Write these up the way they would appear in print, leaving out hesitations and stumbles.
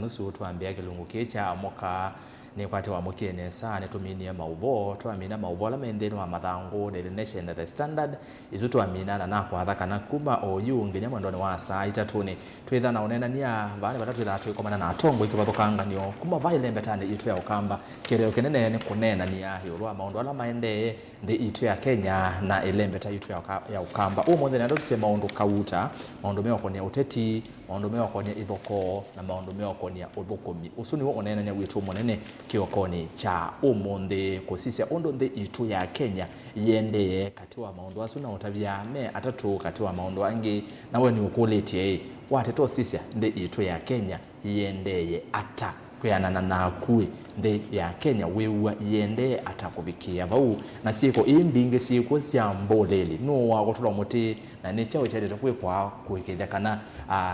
nusu tuambia kilungu kicha moka ni kwati wa mukene sana tuminie mauvo tuamina mauvo la mendeni wa mathangu Daily Nation na The Standard izu tuamina na kwa thaka na kuma oyu nginya mwandoni wa saa itatuni twitha na unena nia bale batatu ila tuikomana na atongo ikibathukanga nio kuma vaile mbetane itu ya ukamba kireo kinene ni kunena nia hiurwa maundu ala maende ndi itu ya Kenya na ilembeta itu ya ukamba umuthi na ndotse maundu kauta maundu meo konia uteti maundu meo konia ithoko na maundu meo konia uthukumi usuni wo onena nya witu munene kiokoni cha umuthi kusisia undu ndi itu ya Kenya yende kati wa maundu asu na utavia me atatu kati wa maundu angi nawe ni ukuliti wateto sisia ndi itu ya Kenya yendeye ata kuyana na kuwe ndi ya Kenya wewa yende atakubikia bau na siko imbinge siko sia mboleli no wakotula muti na ne chawe chade takwe kwa kuikethekana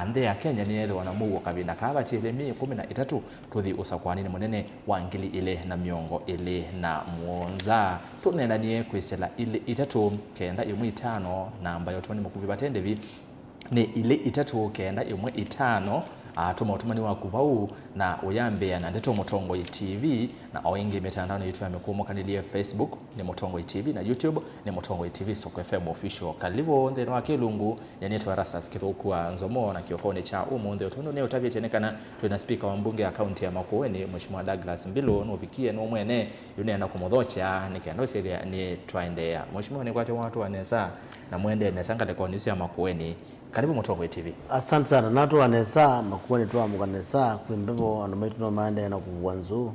ndi ya Kenya ni yethe wana mugo kabinda kaba chilemi 13 tuthi usakwanini munene wa ngili ile na miongo ile na muonza tunena niye kwisela ile itatu kenda imwe 5 namba yotoni mukuvi batendevi ni ile itatu kenda imwe 5 tumatumani wa kuvau na uyambe na ndeto Mutongo TV na oingi mitandao yetu yamekuwa kanili ya Facebook ni Mutongo TV na YouTube ni Mutongo TV Soko FM official kalivo ndeno wa kilungu yanetu arasas kithukuwa nzomo na kiokone cha umundi utondo ne utavyetenekana tuna speaker wa mbunge akaunti ya Makueni Mheshimiwa Douglas Mbilu no vikie no mwene yune na kumodhocha nikiando seria ni twaendea Mheshimiwa ni kwate watu wanesa na mwende nesanga le konisi ya Makueni. Karibu Mutongo TV. Asante sana. Natu wanesa Makueni tu amukanesa kwimbevo anomaitu no mande na kuwanzu.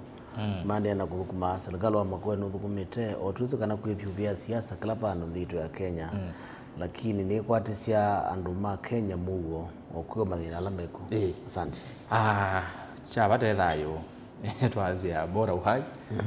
Mande na kuvukuma serikali wa Makueni uthukumite otuze kana kwipyubia siasa klapa anu thitu ya Kenya. Lakini ni kwatisia anduma Kenya mugo okuyo mathina alameku. Asante. Chabate thayo. Twazia bora uhai.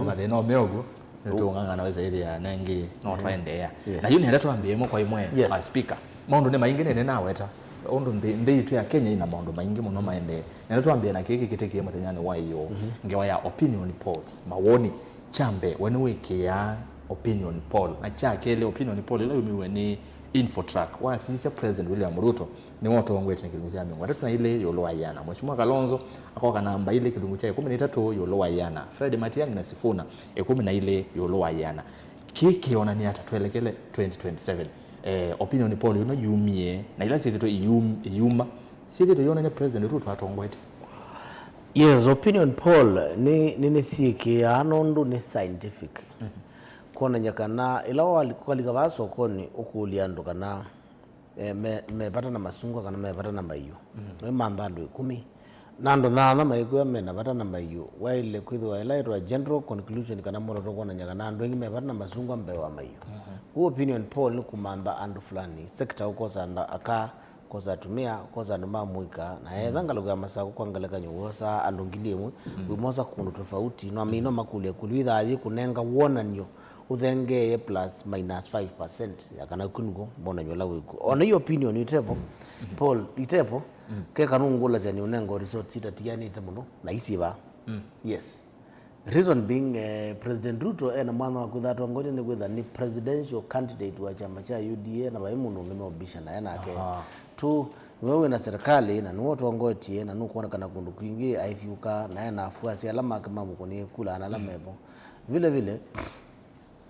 Mathina meogo nitunganga naweza ile ya nengi no twaendea. Na yuni hata tuambiemo kwa imwe speaker. Maundu ni maingi nene naweta undu ndi itu ya Kenya ina maundu maingi muno maende na tuambie na kiki kitekie matenyani wayo ngewa ya opinion polls mawoni chambe when wiki ya opinion poll na chake ile opinion poll ile yumiwe ni Infotrack wa sisi President William Ruto ni woto wangu yetu kilungu cha mingu watatu na ile yolowa yana Mheshimiwa Kalonzo akoka namba ile kilungu cha 13 yolowa yana Fred Matiang'i na Sifuna 10 na ile yolowa yana kiki ona ni atatuelekele 2027 opinion poll yumie na ila sisi to yuma sisi to yona President Ruto atongwete. Yes, opinion poll ni siki anondu ni scientific. Kona nyakana ila walika baso koni ukuliando kana mepata na masungu kana mepata na mayu. No mandando 10 nando na maikwe mena pata na mayu waile kwithwa ila ito general conclusion kana moro to kona nyakana ando ngi mepata na masungu mbewa mayu. Opinion poll ni kumanda andu fulani sector ukoza anda aka koza tumia koza numa muika na ethanga lugha masako kwangaleka nyosa andu ngiliemwe wimosa kundu tofauti no amino makule kulwitha athi kunenga wonanyo uthengeye plus minus 5% yakana kunugo bona nyola wiku ona hiyo opinion itepo poll itepo ke kanungula zani unengo resort sita tiani temuno na isiba yes. Reason being President Ruto na mwana wa kuthatwa ngoja ni kwitha ni presidential candidate wa chama cha UDA na baimuno nimobisha na yanake tu wewe na serikali na nuo tongotie na nuko kana kundu kwingi aithiuka na yana afuasi alama kama mukoni kula na lamebo vile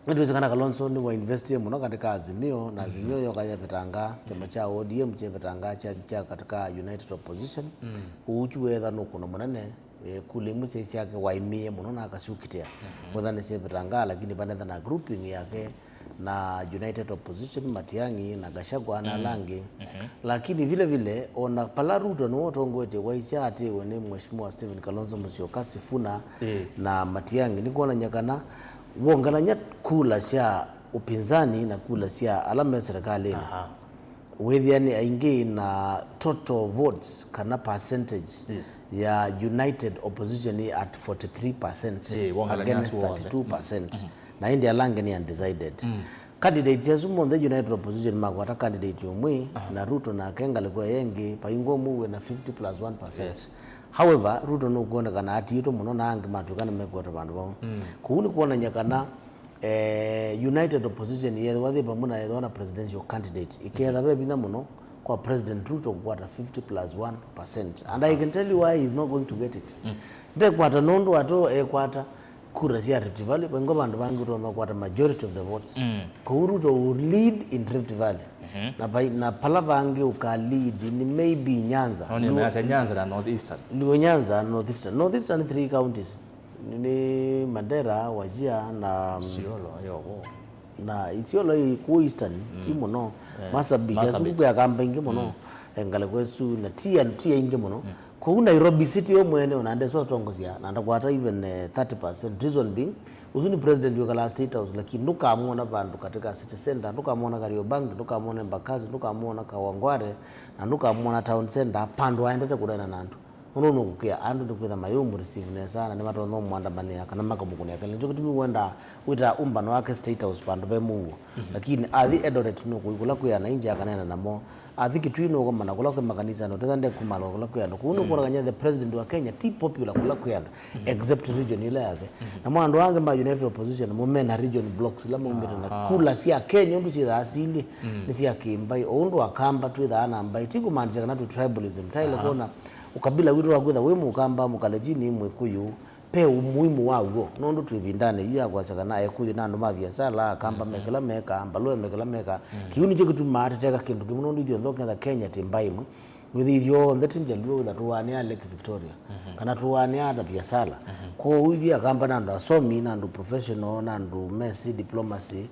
ndio kana Kalonzo ni wa invest muno katika Azimio na Azimio yokaja petanga chama cha ODM chepetanga cha katika United Opposition uchuwetha nuko no munene kule musesi yake waimie muno na akasukitia mwadhani sepetanga lakini banetha na grouping yake na United Opposition Matiang'i na Gachagua na Langi lakini vile ona pala Ruto no wotongwete waisia ate wene Mheshimiwa Stephen Kalonzo Musyoka Sifuna na Matiang'i nikuona nyakana wongananya kula sia upinzani na kula sia alama ya serikali wethiani aingi na total votes kana percentage ya United Opposition at 43% against 32% na India Lange ni undecided candidates ya zumo the United Opposition magwata candidate yomwe na Ruto na Kenga likuwa yengi paingo muwe na 50+1%. However Ruto no kuona kana atito muno na angi matukana megwata bandu bao kuuni kuona nyakana United Opposition ye wathi pamuna ye wana presidential candidate iketha be binda muno kwa President Ruto kukwata 50+1%, and I can tell you why he's not going to get it. Nde kwata nondo ato kwata kura sia Rift Valley bengo bandu bangi to kwata majority of the votes. Ko Ruto will lead in Rift Valley. Na pala bangi uka lead ni maybe Nyanza. Nyanza na Northeastern. Nyanza Northeastern. Northeastern 3 counties. Ni Mandera, Wajir na Isiolo yogo. Na Isiolo iko Eastern timu no. Masabit asuku ya kamba inge mono. Ngale kwesu na tia inge mono. Kwa Nairobi City yo mwene unaende so tongozia na ndakwata even 30%. Reason being uzuni president yokala State House lakini ndukamuona bandu katika city center, ndukamuona Kariobangi, ndukamuona Mbakazi, ndukamuona Kawangware na ndukamuona town center pandu aendete kudana nandu unono kukia andu ndikwitha mayumu receive sana ni mato no mwandamania kana makamukuni akali njo kutumi wenda wita umbano wake State House pandu be muwo lakini athi Eldoret no kuikula kuya na inja kanena namo athi kitwino ko mana kula kwa makanisa no tende kumalo kula kuya no kuno kora kanya the president wa Kenya ti popular kula kuya except region ile yake na mwandu wange ma united opposition mo mena region blocks la mo mbira na kula sia Kenya ndu chi asili ni sia Kimbai ondo akamba twitha ana mbai tiku manjika na to tribalism taile kona ukabila wiru wagwitha we mukamba mukalejini mwekuyu pe umuhimu wawo nondo twibindane iya kwachaka naye kuli nando mavya sala kamba mekela meka mbalo mekela meka kiuni cyo kituma ateteka kindu kimunondo dio ndokeza Kenya timbaimu withio ndetinje lwo that one ya Lake Victoria kana tuwane ada pia sala ko udia kamba nando asomi nando professional nando mesi diplomacy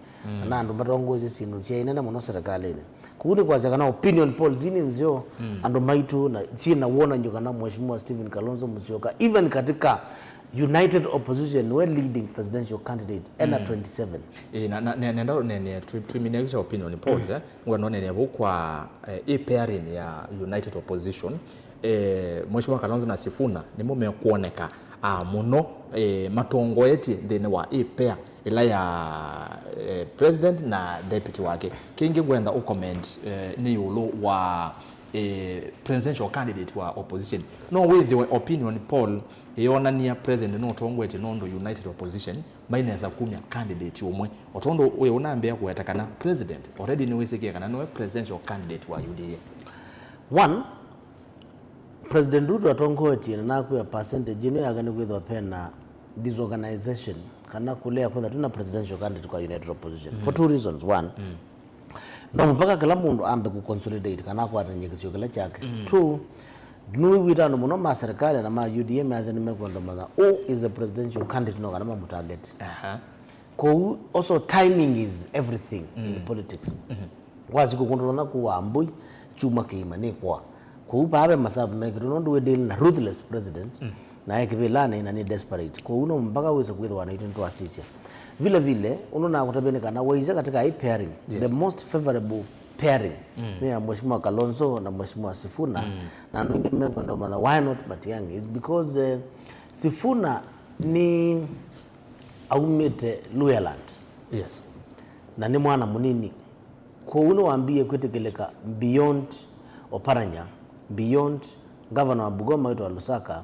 nando matongoze sinu cia inene muno serikali ine kuni kwachaka na opinion poll zini nzio ando maitu na sina wona njokana mheshimiwa Stephen Kalonzo Musyoka even katika United Opposition we leading presidential candidate ena 27 nenda nene tuminekisha opinion polls ngwana nene bukwa pairing ya United Opposition mheshimiwa Kalonzo na Sifuna nimo mekuoneka muno matongo yeti thene wa pair ila ya president na deputy wake kingi gwenda ucomment ni ulo wa presidential candidate wa opposition no with the opinion poll yonania president no tongwete nondo United Opposition maineza kumya candidate umwe otondo we unambia kuyatakana president already ni wisikia kana no presidential candidate wa UDA. One, President Ruto atongoti na ku ya percentage ino yagani kwithwa pena disorganization kana kulea kwitha tuna presidential candidate kwa United Opposition for two reasons. One, no mpaka kila mundu ambe ku consolidate kana kwa atanyekisyo kila chake. Two, nui witano muno ma serikali na ma UDM azani mekwenda madha is the presidential candidate no kana ma target. Ko also timing is everything in politics. Wazi ku kontrola ku ambui chuma kiimane kwa ko babe masabu meke nondo we deal na ruthless president na ekibelane na ni desperate ko uno mpaka wese kwitha wanaita ndo asisi vile vile unaona kutabene kana waiza katika hii pairing the most favorable pairing ni ya mheshimiwa Kalonzo na mheshimiwa Sifuna na ndio mmeko ndo madha why not Matiang'i is because Sifuna ni aumete Luyaland yes na ni mwana munini ko uno waambie kwetekeleka beyond Oparanya beyond governor wa Bungoma wetu wa Lusaka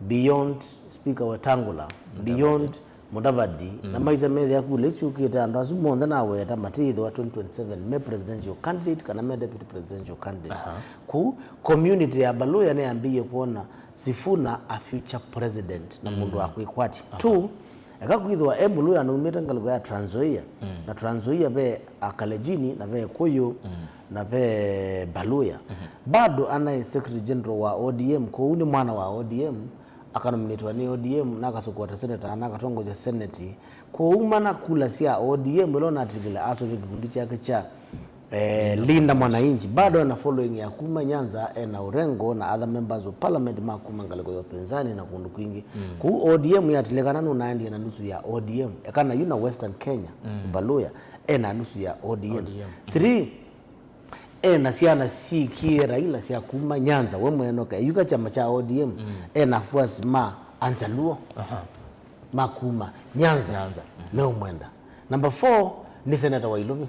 beyond speaker wa Tangula beyond Mudavadi na maiza medhi ya kule chukita ndo azumonda nawe ata matidho wa 2027 me presidential candidate kana me deputy presidential candidate ku community ya Baluya ne ambie kuona Sifuna a future president na mundu akwikwati. Two, akakwithwa Baluya no metangaluga ya Trans Nzoia na Trans Nzoia be akalejini na be Koyo na be Baluya bado ana secretary general wa ODM ko uni mwana wa ODM akanominatwa ni ODM na akasukua senator na akatongoza senate ko umana kula sia ODM lona atigila aso kikundi chake cha linda mwananchi bado na following ya kuma Nyanza na Urengo na other members of parliament makuma ngaleko ya upinzani na kundu kwingi ku ODM yatilekana no 90 na nusu ya ODM ekana yuna Western Kenya Baluya na nusu ya ODM. 3 na siana si kiera ila sia kuma Nyanza we mwenoka yuka chama cha ODM na fuasi ma Anjaluo makuma Nyanza leo mwenda. Number 4 ni senator wa Ilobi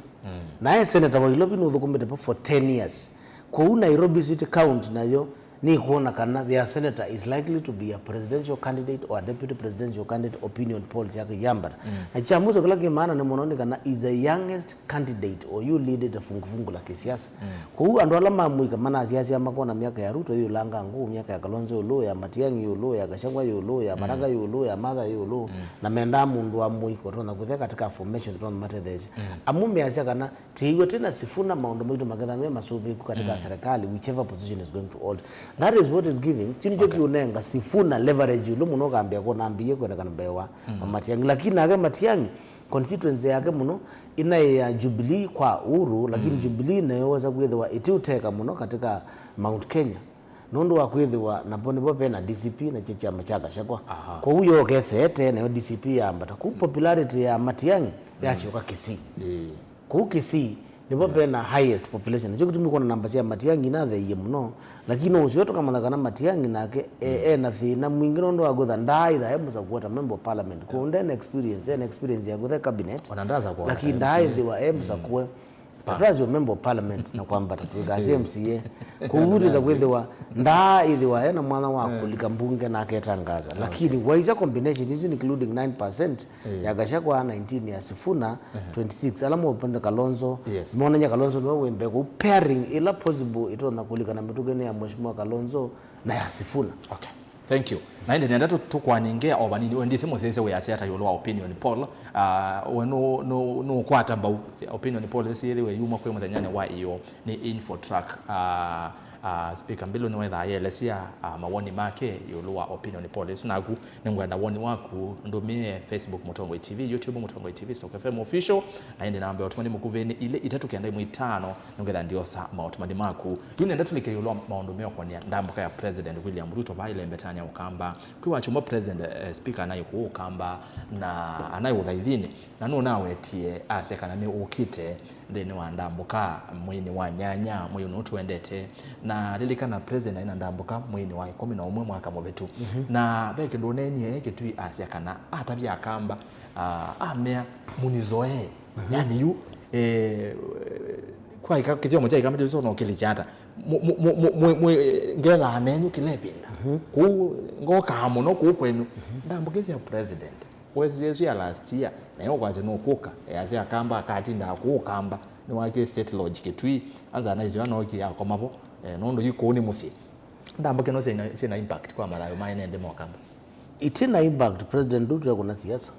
na senator wa Ilobi no dokumete for 10 years ko Nairobi City County nayo ni kuona kana their senator is likely to be a presidential candidate or a deputy presidential candidate opinion polls yake yamba na chamuzo kala kimana ni mononi kana is the youngest candidate or you lead the fungu la kisiasa kwa hiyo ando alama muika mana siasa amako na miaka ya Ruto langa nguu miaka ya Kalonzo yulo ya Matiang'i yulo ya Gachagua yulo ya Maraga yulo ya Martha yulo na menda mundu amuiko tona kutheka katika formation tona matethezi amume acha kana tiiwe tena Sifuna maondo mwitu magetha me masubi katika serikali whichever position is going to hold. That is what is giving chinicho kiunenga Sifuna leverage yulo muno gambia ko nambiye kwenda kana bewa Matiang'i lakini age Matiang'i constituency yake muno ina ya Jubilee kwa Uhuru lakini Jubilee nayoweza kwethwa itiuteka muno katika Mount Kenya nondo wa kwethwa na pone bope na DCP na chama cha Gachagua kwa huyo gethete na DCP yambata ku popularity ya Matiang'i yachoka Kisii ku Kisii ni bope na highest population njo kutumiko na namba ya Matiang'i na the muno lakini usiyoto kama kana Matiang'i nake na thina mwingi nondo wa gotha ndai tha emuza kuota member of parliament ku ndene experience ya gotha cabinet wanandaza kwa lakini ndai thiwa emuza kuwe tatazi member of parliament na kwamba tatuika MCA kuhuriza kwethiwa nda ithiwa na mwana wa kulika mbunge na aketangaza lakini waiza combination is including 9% ya Gachagua 19 ya Sifuna 26 alamu upande Kalonzo mwana nya Kalonzo no wembe ku pairing ila possible itona kulika na mitugene ya mheshimiwa Kalonzo na ya Sifuna. Okay, thank you. Na indi nenda tukwaningea obanini wendise mosese we asiata yolwa opinion poll no kwata ba opinion poll siri we yuma kwe muthanyane wa iyo ni info track speaker mbilo ni wetha yelesia mawoni make yolwa opinion poll sunagu ningwenda woni waku ndumie Facebook Mutongwe TV, YouTube Mutongwe TV, Stock FM official na indi namba otumani mukuveni ile itatu kianda mu 5 nongera ndiosa mautumani maku yune ndatu likeyolwa maondomeo kwa ndambuka ya President William Ruto baile mbetania ukamba kwa chumba president speaker nayo kuukamba na anayothaithini na no nawe tie asekana ni ukite thini wa ndambuka mwini wa nyanya mwi no twendete na lilikana president ina ndambuka mwini wa 11 mwaka mubetu na beke ndoneni yake tu asekana atabya akamba amea munizoe yani yu kwa ikakithio moja ikambe zo no kilichata ngela anenyu kilepinda ku ngoka muno ku kwenu ndambukizia president wezi yesu ya last year na yo kwaze no kuka yazi akamba akati nda kukamba ni wake state logic twi anza na izo no ki yakomapo nondo yuko ni musi ndambuke no sina impact kwa marayo maine ende mokamba itina impact president Ruto kuna siasa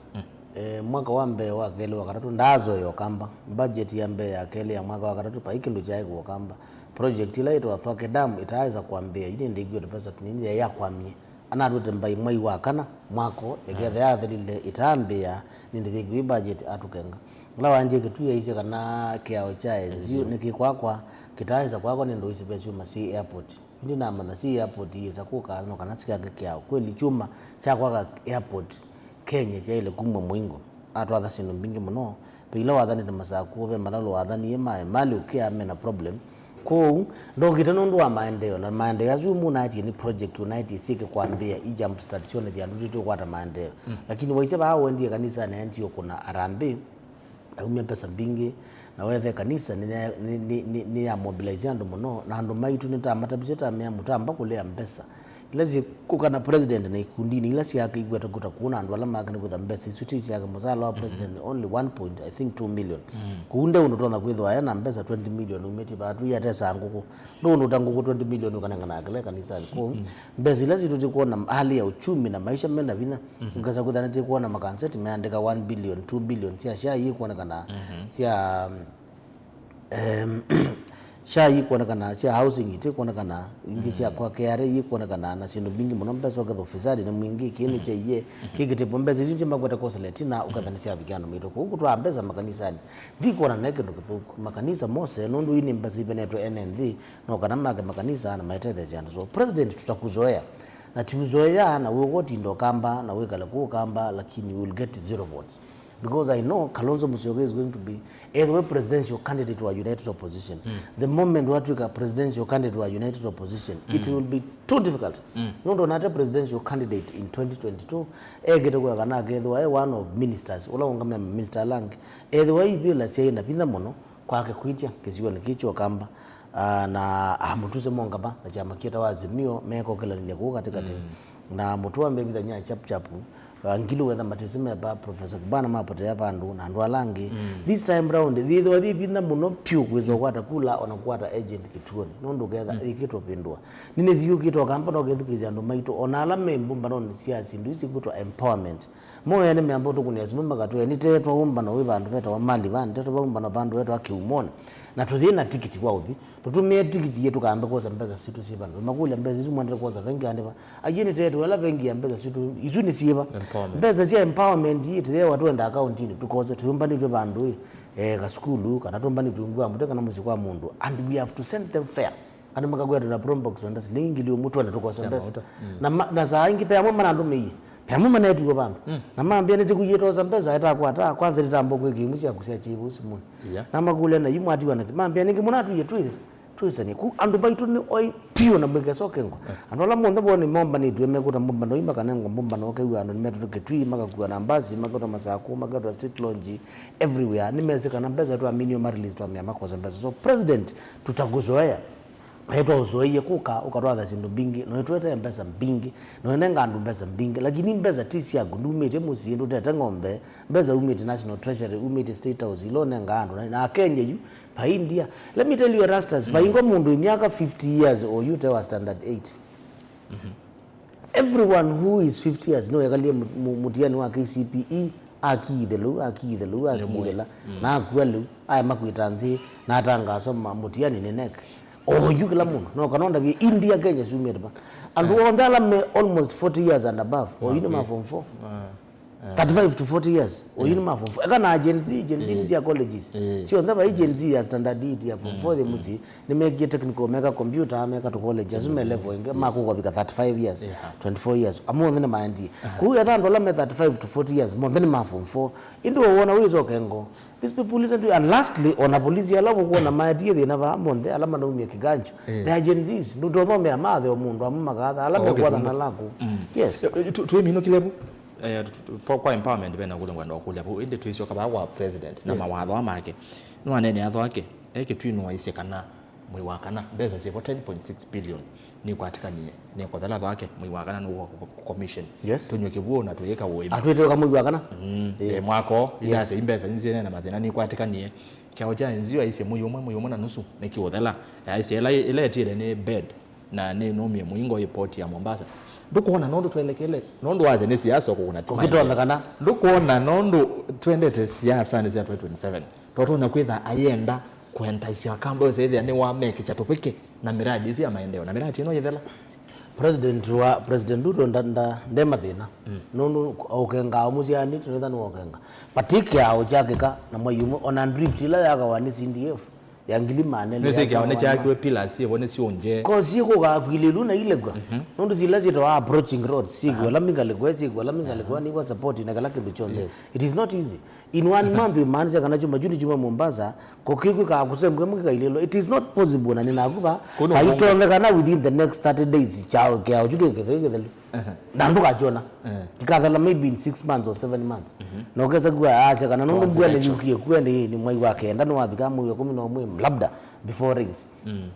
mwaka wa mbe wa kele wa karatu ndazo yo kamba budget ya mbe ya kele ya mwaka wa karatu pa ikindu chae kwa kamba project ile ito athwake damu itaweza kuambia ile ndigio pesa tunini ya kwamie anarute mbai mwai wa kana mwako egethe ya thilile itambia nindithigwi budget atukenga lawa anje kitu ya ise kana kiao chae zio nikikwakwa kitaweza kwako ni ndo isipe chuma si airport ndi na mana si airport yeza kuka no kana sikake kiao kweli chuma cha kwaka airport Kenya jaile kumwe mwingo atu atha sinu mbingi muno pila wathani de masaku be malalo wathani yema mali ukiame na problem ko ndo kitano ndo amaendeo na maendeo azumu na ati ni project unite isike kwambia ijump station ya nduto kwata maendeo lakini waise ba hao ndiye kanisa na antio kuna arambe umya pesa mbingi na wethe kanisa ni ya mobilizando muno na ndo maitu nitamata biseta mya mutamba kulea mpesa ilazi kukana president na ikundini ilasi yake igweta kuta kuna andu alama yake nikutha mbesa isutisi yake muzala wa president only 1.2 million kuunde unutona kwithwa yana mbesa 20 million umeti batu ya tesa nguku ndo unutanguku 20 million ukanangana akile kanisani ko mbesa ilazi tutikuona hali ya uchumi na maisha menda vina ukasa kuthana tikuona makanseti meandika 1 billion 2 billion siya hii kuona kana siya sha yikuona kana sia housing ite kuona kana ingisia kwa KRA yikuona kana na sindu bingi muno mbeso ga ofisadi na mwingi kini che ye kigite pombeze zinje magweta koseletina ukathanisia bigano mito ku twa mbeza makanisani ndiko na neke ndo makanisa mose nundu ini mbezi beneto NNV no kana makanisa na maitete jana so president tutakuzoea na tuzoea na wogoti ndo kamba na wekala ku kamba lakini you will get 0 votes because I know Kalonzo Musyoka is going to be either presidential candidate to a united opposition. The moment we have a presidential candidate to a united opposition, it will be too difficult. No, not a presidential candidate in 2022. Egedwa kana gedwa one of ministers. Ola ngame minister lang. Edwa ibila sei na pinda mono kwake kuitia kisiwa nikicho kamba na mutuze mongaba na chama kieta wa Azimio meko kila nilikuwa katikati na mutu ambe bidanya chap chapu ngilu wetha matizime ba Professor Kibana mapote ya bandu na ndo alangi this time round thitho thi binda muno pyu kwezo kwata kula ona kwata agent kituoni nondo getha ikito pindwa nini thiu kito kamba no gethu kizando maito ona ala membu mbano ni siasa ndu isi kutwa empowerment moyo ne membo to kunia zimba katwe ni tetwa umba no wibandu beta wa mali bandi tetwa umba no bandu wetu akiumona na tuthina tikiti kwa uthi tutumie tikiti yetu kaamba koza mbeza situ siba makule mbeza izu mwandira koza vengi andeba ajini tetu wala vengi ya mbeza situ izu ni siba mbeza sia empowerment yitu there watu enda account ini tukoze tuyumbani twe bandu ka skulu kana tumbani tuyungwa muteka na muziki wa mundu and we have to send them fair ani makagweta na prombox wanda silingi liyo mutu anda tukoza mbeza na saa ingi pe amoma na ndume pyamu manetu ko bantu namambia neti kuyitoza mbeza eta kwata kwanza litambo kwekimu cia kusia chibu simuni namakule na yimu ati wana mambia ningi munatu yetu tuisani ku andu baitu ni oi pio na mwekeso kengo anola monde bone momba ni tueme kuta momba no imba kanengo momba no ke wana nimetu ketui makakuwa na mbasi makota masako makota street lounge everywhere nimezeka na mbeza tu aminio marlist tu amia makoza mbeza so president tutakuzoea heto uzoie kuka ukatwatha sindu bingi no etwete mbeza bingi no nenga andu mbeza bingi lakini mbeza tisi ya gundumite musindu tete ngombe mbeza umite national treasury umite state house ilo nenga andu na Kenya yu pa India let me tell you rastas pa ingo mundu miaka 50 years or you tell standard 8 everyone who is 50 years no yakalie mutiani wa KCPE akidela na kwelu aya makwita nthi na atangaso mutiani nenek you kila muno no kanonda bi India Kenya sumete ba and on that me almost 40 years and above or you know from 4 35 to 40 years or you know from 4 kana agency ni ya colleges sio ndaba agency ya standard ya from 4 the musi ni make technical mega computer mega to college azume level inge makuko bika 35 years 24 years amo ndene mandi ku ya thando la me 35 to 40 years mo ndene ma from 4 indu wona wizo kengo these people listen to and lastly on a police yala kuona maadie thina ba monde alama no umia kiganjo the agencies ndo thome amathe o mundu amagatha alama kwa na lako yes tu mino kilebu kwa empowerment bena kule ngwanda okule bu inde tuisyo kaba wa president na mawatho amake no anene atho ake twino waisekana mwi wakana mbeza sebo 10.6 billion ni kwatikanie ni kwa thala wake mwi wakana no commission tunyo kibuo na tuyeka wo ima atwete kama mwi wakana mwako ila imbeza nzine na mathina ni kwatikanie kyao cha nzio aise mwi na nusu neki wothala aise ile tire ni bed na ne nomie muingo report ya Mombasa ndukuona nondo twelekele nondo waze ne siasa ko kuna timaye kokitondekana ndukuona nondo twendete siasa ni za 2027 totona kwitha ayenda kwentaisia kambo saithi ni wa make cha topike na miradi isi ya maendeleo na miradi ino yethela president Ruto ndemathina nondo okenga omuziani twetha no okenga patikia ojakeka na mayumo ona drift ila yaga wani CDF yangili manene nese kya one chakwe pillars yebone sionje ko siko ga kwilelu na ilegwa nondo zilazi to approaching road siko la mingale kwa ni kwa support na kala kindu chonde it is not easy in one month we manage kana chuma juni chuma Mombasa ko kikwe ka kusembwe mukika ilelo it is not possible na ninakuba haitondekana within the next 30 days chao kya ojuke kethele ndanduka jona ikathala maybe in 6 months or 7 months no kesa kwa acha kana nondo mbwele yukie kwende ni mwai wake ndano wabika muyo 11 labda before rains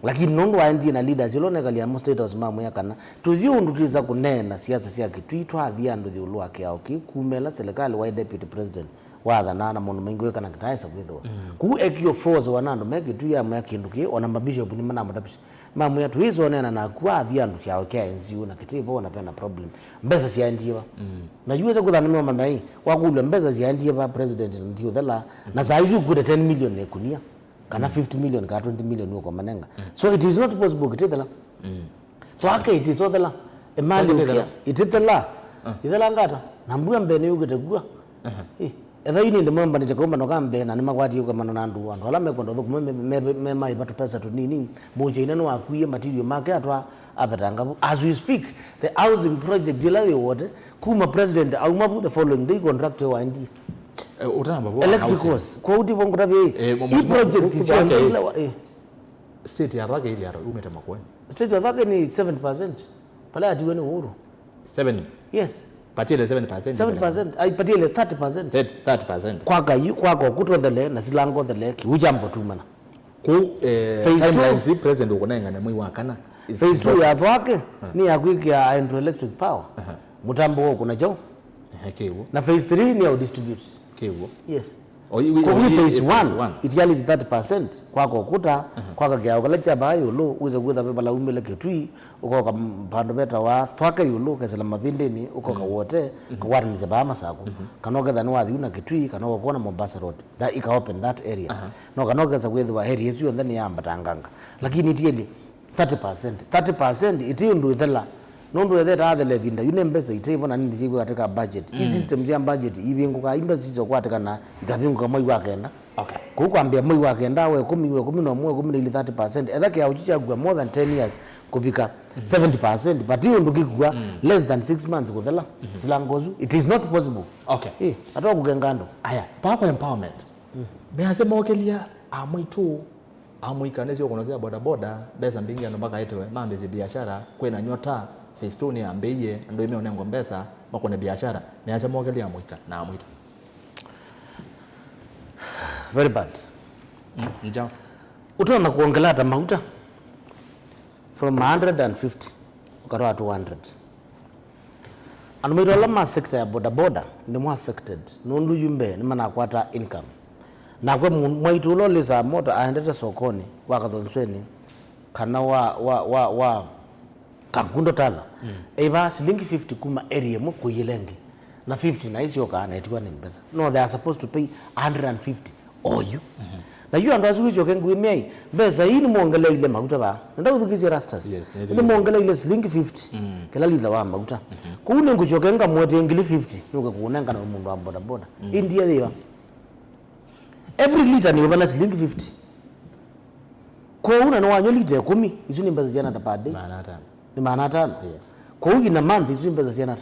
lakini nondo waendie na leaders ilone kali ya state house mamu yakana tuthiundu tiza kunena siasa sia kitwitwa athiandu thiulu wake yao kikumela serikali wa deputy president watha na mundu maingi kana kitaisa kwithwa ku ekio force wanando meki tu ya makindu ki ona mabishop ni mana matapishi mamu ya tuizo nena na kwa athiandu kyao kya NCU na kitibo na pena problem mbeza siandiwa na yuweza kuthanimwa mamai wakule mbeza siandiwa president ndio thela na saizu kude 10 million nekunia kana 50 million ka 20 million uko manenga so it is not possible kitethela so ake it is thela emali ukia itethela ithela ngata nambuya mbene yugetegua etha ini ndemamba nitekomba no kambe na nimakwati yuko manana andu ala mekondo thukume me mai batu pesa tu nini moja inano akwiye material make atwa apetanga as we speak the housing project delawe wote kuma president au mabu the following day contract wa ndi utamba bo electricals kwa uti bongo tabe i project is ila state ya thake ile ara umeta makwe state ya thake ni 7% pala atiwe ni uhuru 7 yes patile 7% ai patile 30% kwaka kwako kutothele na silango thele ki ujambo tumana timelines president ukonenga na mwezi wa kana phase 2 ya thwake ni ya kuikia hydroelectric power mutambo wo kuna chao kewo na phase 3 ni ya distribute kewo yes kwa phase 1 itiali 30% kwako kuta kwaka kya ukalecha bayo lo uze kuza bala umele ketui uko ka pando beta wa thwake yulo kesela mabindeni uko ka wote ka warni ze bama sako kanoga than wathi una ketui kanoga kuona Mombasa road that ika open that area no kanoga za kwethwa area hiyo ndani ya mbatanganga lakini itieli 30% iti ndu ithela nondo ethe athele binda yune mbesa itevo na nindi sibu katika budget hii system ya budget ibinguka imbesa sizo kwateka na ikabinguka mwezi wa kenda okay kukwambia mwezi wa kenda we 10 na mwe 30% etha kia uchicha kwa more than 10 years kubika 70% but hiyo ndukikwa less than 6 months kuthela silangozu it is not possible okay atoka kugengando aya pako empowerment measema okelia amwitu amwikanezio kunosia boda boda besa mbingi mpaka etewe mambe zi biashara kwena nyota phase 2 ni ambeye ndo imeonengo mbesa makone biashara meacha mogelia mwika na amwitu very bad njao utaona kuongela hata mafuta from 150 ukatoa 200 anumirwa lama sector ya boda boda ni more affected nundu yumbe ni mana kwata income na kwa mwaitu lo lisa moto aendete sokoni wakathonsweni kana wa kangundo tala eba shilingi 50 kuma area mo kuyilengi na 50 na hizo kana etiwa ni mbesa no they are supposed to pay 150 or you na you ando azuki joke ngwimei mbesa hii ni muongele ile mafuta ba nda udhikize rastas ni muongele ile shilingi 50 kila lila wa mafuta kuune ngujoke nga mwote ngili 50 nuke kuunenga na mundu wa boda boda india thiwa every liter ni ubala shilingi 50 kwa una no wanyo liter 10 izo ni mbesa jana tapade ni maana tano yes kwa wiki na month izo mbesa jana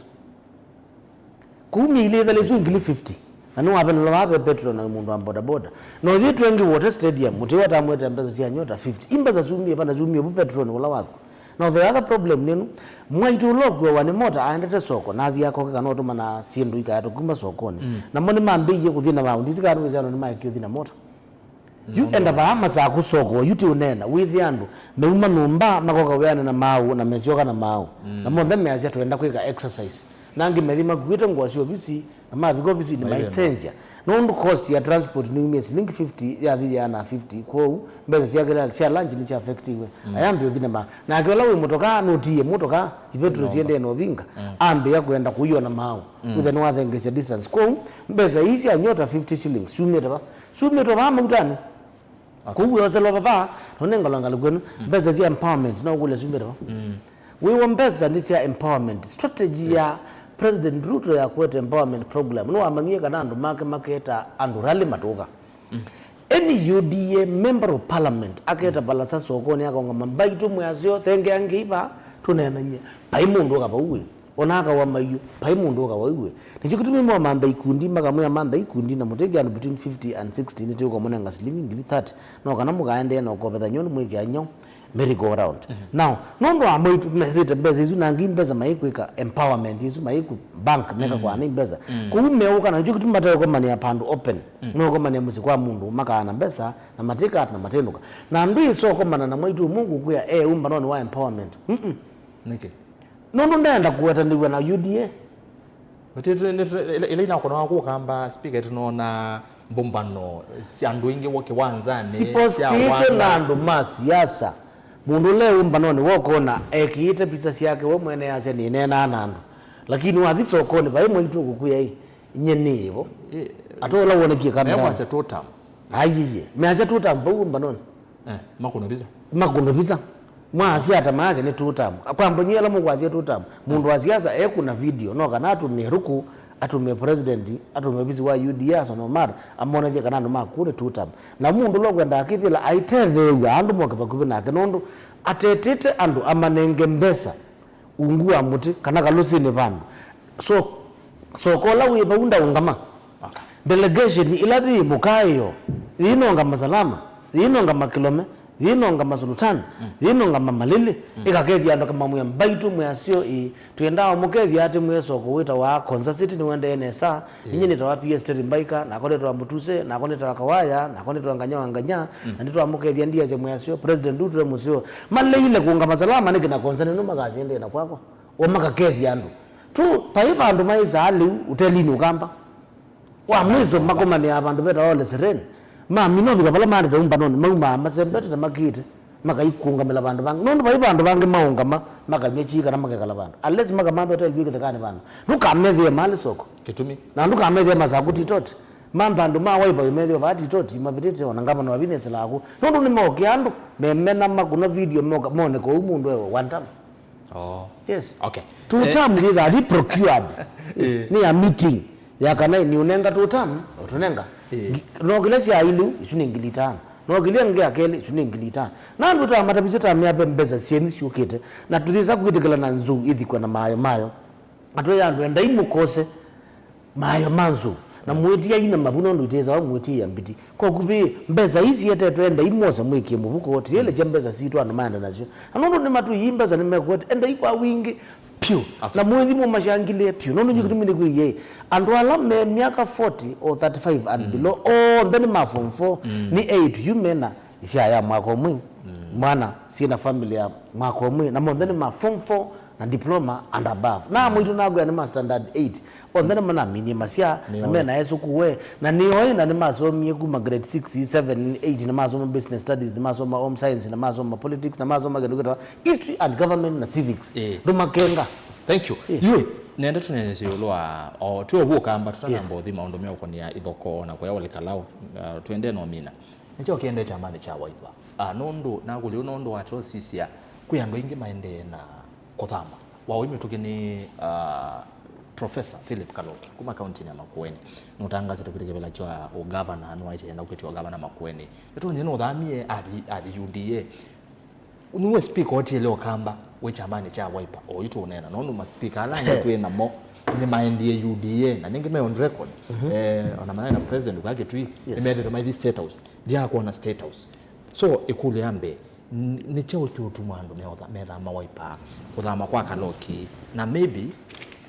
10 ile ile ngili 50 anu hapa nalo hapa petrol na mundu wa boda boda no zitu wengi water stadium mutiwa tamweta mbesa sia nyota 50 imbesa zumie pana zumie bu petrol wala wako now the other problem nenu mwaitu logwe wani mota aendete soko na thia ko kana otuma na sindu ikato kumba sokoni na moni mambiye kuthina ba ndizika anu zano ni maiki uthina mota you end up ama za kusoko yuti unena with yandu meuma numba makoka weana na mau na mesioka na mau na mondhe meazia tuenda kwika exercise nangi methima kuita ngwasio bisi na mabiko bisi ni maitsensia no cost ya transport ni umies link 50 ya thia na 50 kwa mbeza sia sia lunch ni cha effective ayambi uthina ma na akola we motoka notie motoka ipetro siende no binga ambe ya kwenda kuyo na mau with no other engage distance kwa mbeza hizi anyota 50 shillings sumeta ba mutani kuwe wazalo baba nonenga langa kwenu mbeza zi empowerment na kule sumeta we wombeza ni sia empowerment strategy ya President Ruto ya kwete empowerment program no amangie kana ndo maketa andu rally matoka any UDA member of parliament aketa balasa sokoni akonga mambaitu mwasio thenge angiba tunenanye paimundu ka bauwe onaka wa mayu paimundu ka bauwe nichikutumia mwa mamba ikundi makamwe mamba ikundi na mutege and between 50 and 60 nityo kwa mwana ngasilingi 30 no kana mukaende no ko betha nyoni mwiki anyo merry go around now nondo amaitu message beza izu nangi mbeza maikwika empowerment izu maiku bank meka kwa ani mbeza kumeuka na njukuti mateo kwa mani ya pandu open no kwa mani ya muzikwa mundu maka na mbeza na matika na matenuka na ndui so kwa mana na mwaitu mungu kuya umba noni wa empowerment niki nondo ndaenda kuweta ndiwa na UDA ile ina kono wako kamba speaker tunaona mbombano si andu ingi woke wanzane siposfike na andu masiasa mundu leo umba noni wokona ekiite pisa yake we mwene yase ni nena anandu lakini wathi sokoni bai mwitu kukuya hii nyeni hivyo atola woneki kamera mewa cha totam ayiye meacha totam bau umba noni makuno biza mwasi ata maaze ni totam kwamba nyela mugwazie totam mundu wasiasa kuna video no kana atumie ruku atumie president atumie bizi wa UDA so no mara amona je kana no makure totam na mundu lokwenda akipila aitethewe andu moke pakubi nake nondo atetete andu amanenge mbesa ungua muti kana kalusini bandu so kola we baunda ungama delegation ilathi mukayo ino ngama salama ino ngama kilome yinonga masultan yinonga mamalili ikakethi ando kama mwe mbaitu mwe sio tuenda mukethi ati mwe soko wita wa Konza City ni wende NSA ninyi ni tawa PS mbaika na kone twa Mutuse na kone twa Kawaya na kone twa nganya na nditwa mukethi ndia je mwe sio president Dutre musio malile kuunga masalama niki na Konza ni numa gashende na kwako o makakethi ando tu paipa ando maiza ali utelini ukamba wa mwizo makoma ni abantu beta ole serene mino vikapala mande taumba noni mauma masembete na makite makaikunga mela bandu bangi nono bai bandu bangi maunga makamechika na makekala bandu unless makamando hotel big thekane bandu nukamethie mali soko kitumi na nukamethie masakuti toti mambandu mawaipa imethio bati toti mabitete ona ngama no business lako nono ni moke andu memena makuna video mone ko umundu wewe one time yes okay two time li procured ni a meeting yakana ni unenga two time utunenga no gilesi ya ilu isuni ngilitana no gilenga akele isuni ngilitana na ndo ta matapizeta miabe mbeza sieni shukete na tuliza kuitikala na nzu ithi kwa na mayo atwe yandu enda imukose mayo manzu na mwetia ina mabuno ndo iteza wa mwetia mbiti kwa kubi mbeza hizi yete twenda imoza mwiki mubuko wote yele jembeza situ anamanda nazo anondo ni matu yimbeza ni mekwete enda ikwa wingi pio na mwezi mu mashangile pio nono nyukitumini kuye andu ala me miaka 40 or 35 and below then ma form 4 ni 8 yumena isha ya mwako mwi mwana sina familia mwako mwi na then ma form 4 na diploma and above na mwitu nago ya ma standard 8 then mana mini masia na mena yesu kuwe na niyo na ni masomi ku grade 6 7 8 na masomo business studies na masomo home science na masomo politics na masomo history and government na civics ndo makenga. Thank you. Yue nenda tunenesi ulwa o tuo huo kamba tutanambo thi maundu me ukonia ithoko na kwa wale kalao tuende no mina nicho kiende chamani cha Wiper nondo na guli nondo wa trosisia kuyando ingi maende na kothama wao imetukini Professor Philip Kaloki kuma county ya Makueni nutangaza tukitike bela cha o governor anu aje enda ukiti wa governor Makueni eto nyino dhamie adi UDA nuwe speaker oti leo kamba we chamani cha Wiper o itu unena nondo ma speaker ala ngetwe na mo ni maendie UDA na ninge me on record ona manana president ukake tui imede my this state house dia ko na state house so ikulu yambe ni cheo kyotumando metha ma Wiper kuthama kwa Kaloki na maybe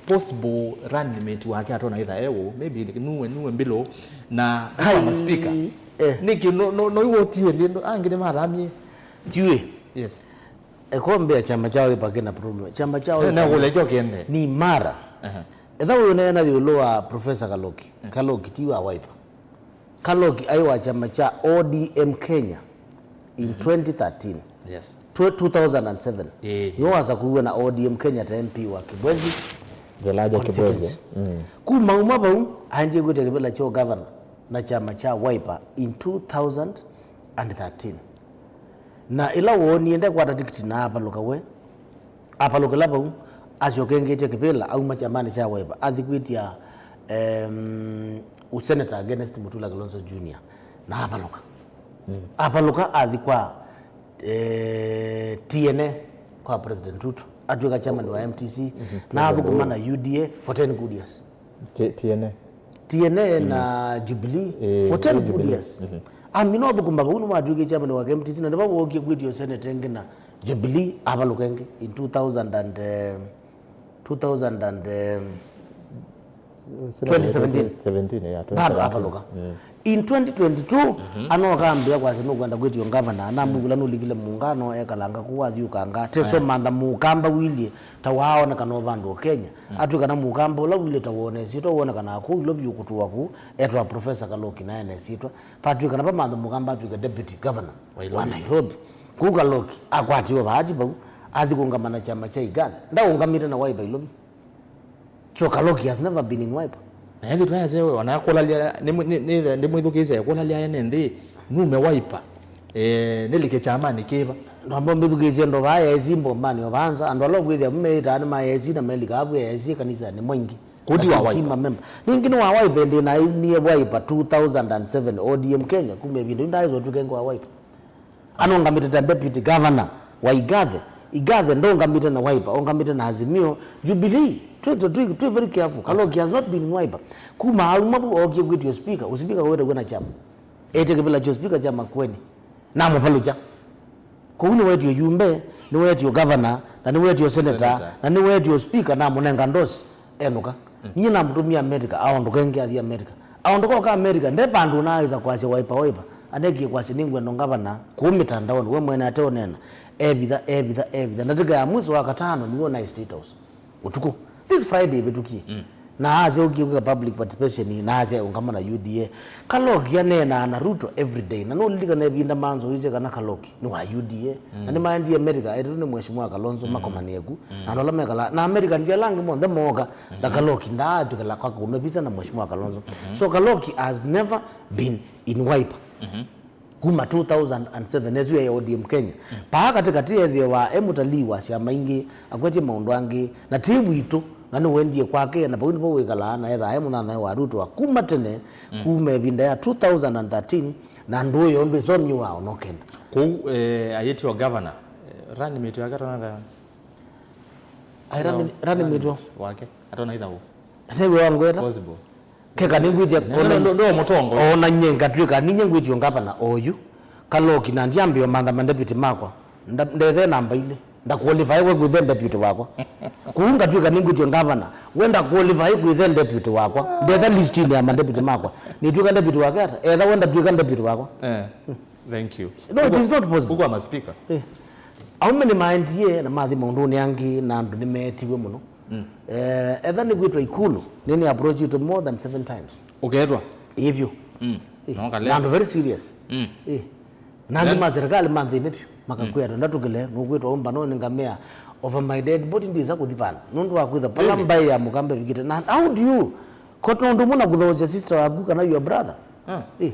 possible running mate wake atona either ewo maybe nuwe mbilo na kama speaker niki no iwotie lindo angine maramie yue yes ekombe chama chao ipakena problem chama chao na ulejo kende ni mara edhawo nena diuloa Professor Kaloki tiwa Wiper Kaloki aiwa chama cha ODM Kenya in 2013 yes 2007 yowaza kuwa na ODM Kenya ta MP wa Kibwezi Velaja Kibwezi kuma umabau anje gute kibela cho governor na chama cha Wiper in 2013 na ila woni ende kwa tikiti na hapa lokawe hapa lokalaba ajokengete kibela au machamani cha Wiper adhikwitia usenator against Mutula Kilonzo Junior na hapa loka adhikwa TNA kwa President Ruto atuweka chairman wa MTC na adhukumana UDA for 10 good years TNA na Jubilee for 10 good years amino adhukumaba unu matuweke chairman wa MTC na ndaba wokie kwitio Senate enge na Jubilee hapa lokenge in 2017 bado hapa loka in 2022 anokambia kwa sino kwenda kwetio governor na mugula nulikile muungano ekalanga kuwathi ukanga teso manda mukamba wilie tawaona kana bandu Kenya atu kana mukamba ula wile tawone sito wona kana ku lobi ukutuwa ku etwa Professor Kaloki na ene sito patu kana pamanda mukamba atu deputy governor wa Nairobi ku Kaloki akwatiwa baji ba athikungamana chama cha Igathe ndaungamite na Wiper ilobi so Kaloki has never been in Wiper na hivi tunayezewe wanakolalia ni mwithukize kolalia ene nume Wiper nilike chamani kiba ndambo mithukize ndo baya ezimbo mani obanza ando logwithia mmeita ni mayezi na melika abwe yezi kanisa ni mwingi kuti wa Wiper member ningine wa Wiper ndi na imie Wiper 2007 ODM Kenya kumbe bindu ndazo tukengo wa Wiper anongamite deputy governor wa Igathe ndo ngamite na Wiper ongamite na Azimio Jubilee to very careful Kaloki has not been in Wiper kuma aumabu okie kwitio speaker uspeaker wewe wena chama ete kibela cho speaker chama kweni na mopaluja ko ni wetu yumbe ni wetu governor na ni wetu senator na ni wetu speaker na munenga ndosi enuka nyina mtumia America aondoke ngi athi America aondoka ka America nde pandu na iza kwase wiper aneki kwase ningwe ndo governor kumitandao we mwene ateo nena ebitha ndatiga ya mwezi wa katano niwo na State House utuku this Friday betuki na aze ukiwa public participation na aze ungama na UDA Kaloki yanena na Ruto every day na no liga na binda manzo ije kana Kaloki ni wa UDA na ni mandi America ni mheshimiwa Kalonzo Makomaniegu na ndola megala na America ndia langi monde moga da Kaloki ndatu kala kwa kunopisa na mheshimiwa Kalonzo so Kaloki has never been in Wiper kuma 2007 ezu ya ODM Kenya pa katikati ya wa emutalii wa chama ingi akwete maundu angi na timu itu nani wendie kwake na paundi po wekala na etha hemu na wa Ruto wa kuma tene kume binda ya 2013 na ndoyo mbe zonyi wao nokenda ku ayeti wa governor rani mitu ya governor rani mitu wake atona itha hu newe wangu eta possible keka ningwiti ndo mutongo ona nyenga twika ninye ngwiti ngapa na oyu Kaloki na ndiambio manda deputy makwa ndethe namba ile nda qualify we with deputy wakwa kuunga twika ningwiti ngavana wenda qualify with deputy wakwa ndethe list ile ya deputy makwa ni twika deputy wake ata either wenda twika deputy wakwa thank you no it is not possible uko ama speaker aume ni mindie na mathi maunduni yangi na ndu nimetiwe muno either ni gwitwa ikulu nini approach it more than 7 times ugetwa hivyo no kale na very serious na ndima serikali manthi nepyo makakwera ndatukile nugwitwa omba no ningamea over my dead body ndiza kuthipana nundu wakwitha pala mbai ya mukambe vikite na how do you koto ndo muna kuthoja sister waku kana your brother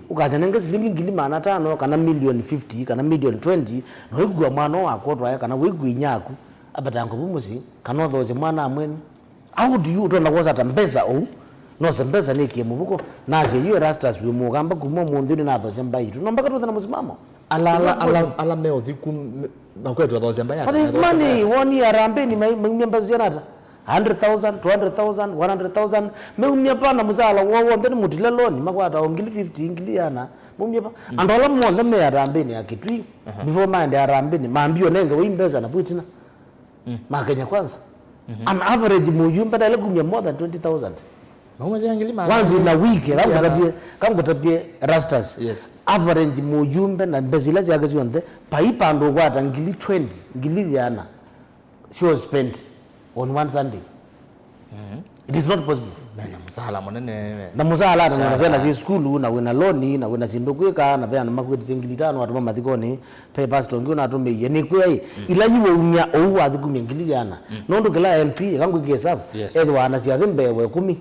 ukaja nenge silingi ngili mana 5 kana million 50 kana million 20 no igwa mwana wako twaya kana wigwa inyaku abatango bumusi kana thoje mwana amweni how do you tona koza tambeza no sembeza ni kimubuko naze you rastas we mugamba kumo mundini na thoje mbai tu nomba katwa na musimamo ala meo thiku makwetu thoje mbai but this money one year rambe ni members yanata 100,000 200,000 100,000 meumia pana muzala wo ndeni mutile loan makwata ongili 50 ingili yana mumia pa andola monde me arambe ni akitwi before mind arambe ni mambio nenge wimbeza na putina makenya kwanza an average mujumbe dale kumia more than 20,000 mamazi angili mama once in a week kangu tabie rastas yes average mujumbe na bezila zake zonde paipa ndo kwata ngili 20 ngili yana she spent on one Sunday it is not possible na musala monene na musala na zena zi school na wena loan na wena sindokweka na pya na makweti singili 5 atuma mathikoni pay pastor ngi na atume yeni kwei ila yiwe umya ou athikumi ngili yana nondo kila MP kangu kihesabu edwa na sia thimbe we 10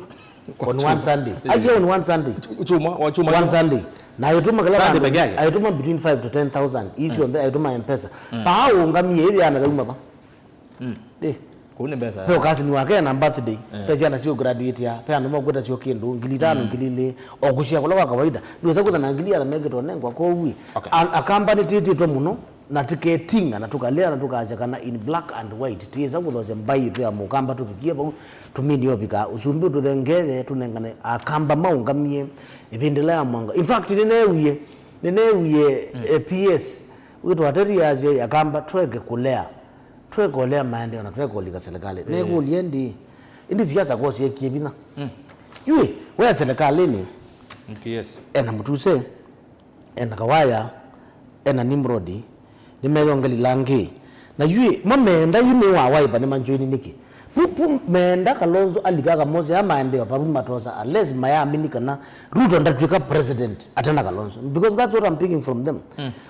on one Sunday aje on one Sunday chuma one Sunday na ayituma kala ayituma between 5 to 10,000 each on the ayituma M-Pesa pao ngamie ile yana thuma pa kuni mbesa peo kasi ni wake na birthday pesa na sio graduate ya pea nimo kwenda sio kindu ngili 5 ngili okushia kwa kawaida ndio kuza na ngili ya megeto nengwa ko wi a company titi to muno na ticketing na tukalea na tukaja kana in black and white tiza kuthoje mbai tu ya mukamba tukikia pa tumini yobika usumbi tu thengere tunengane akamba maungamie ibindela ya mwanga in fact nenewie PS witu ateri aje yakamba twege kulea twekolea maendeleo na twekolika serikali neguliendi indi siasa kwa sie kibina yue wewe serikali ni yes ena mutuse ena kawaya ena nimrodi nimeyongeli langi na yue mamenda yune wa waipa ni manjoini niki pupu menda Kalonzo aligaga moze ya maendeleo papu matoza unless mayamini kana Ruto ndatwika president atana Kalonzo because that's what I'm picking from them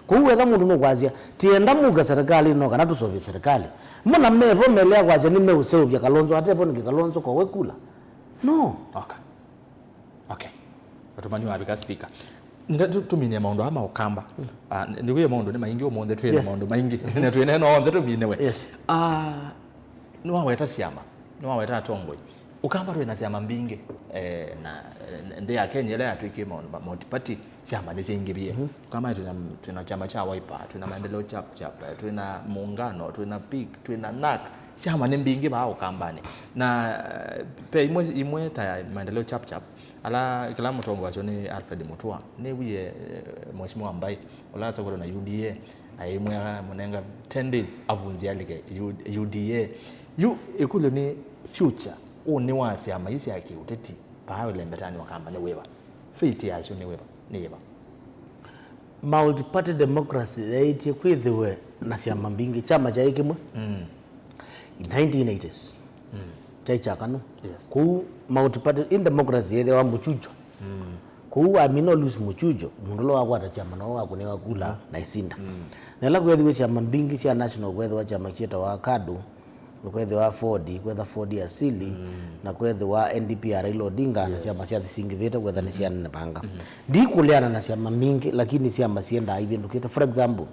kuwetha mundu no kwazia tienda muga serikali no kana tusobe serikali mbona mepo melea kwazia ni meusebya Kalonzo atepo ni Kalonzo kwa wekula no okay watumanywa abika speaker ndatu tumine maundu ama ukamba ndiwe maundu ni maingi omonde twene maundu maingi na twene no onde tuminewe yes no weta siama no weta tongwe ukamba twena siama mbinge na ndi ya Kenya ile atwike maundu multi siama ni zingibie kama tuna chama cha Wiper tuna maendeleo chap tuna muungano tuna PIK tuna NAK siama ni mbinge ba ukambani na pe imwe ta maendeleo chap ala kila mtu wangu ni Alfred Mutua ni wiye mheshimiwa ambaye ulaza kwa na UDA aimwe munenga 10 days avunzia like UDA ikulu ni future uni wasi ama isi yake uteti pawe lembetani wakamba ni wewa fiti yasho ni wewa multi-party democracy yaiti kwithiwe na ciama mbingi chama cha ikimwe in 1980s chaicha kanu ku multi-party in democracy yethe wa muchujo ku amino lose muchujo mundu lo wakwata chama no wakunewa kula na isinda nela kwethiwe chama mbingi cia national kwethiwa chama cheta wa KADU kwethiwa Ford asili na kwethiwa NDP Raila Odinga na ciama cia thingivite kwetha ni cia nepanga ndikuleana na ciama mingi lakini ciama cienda ivindukite for example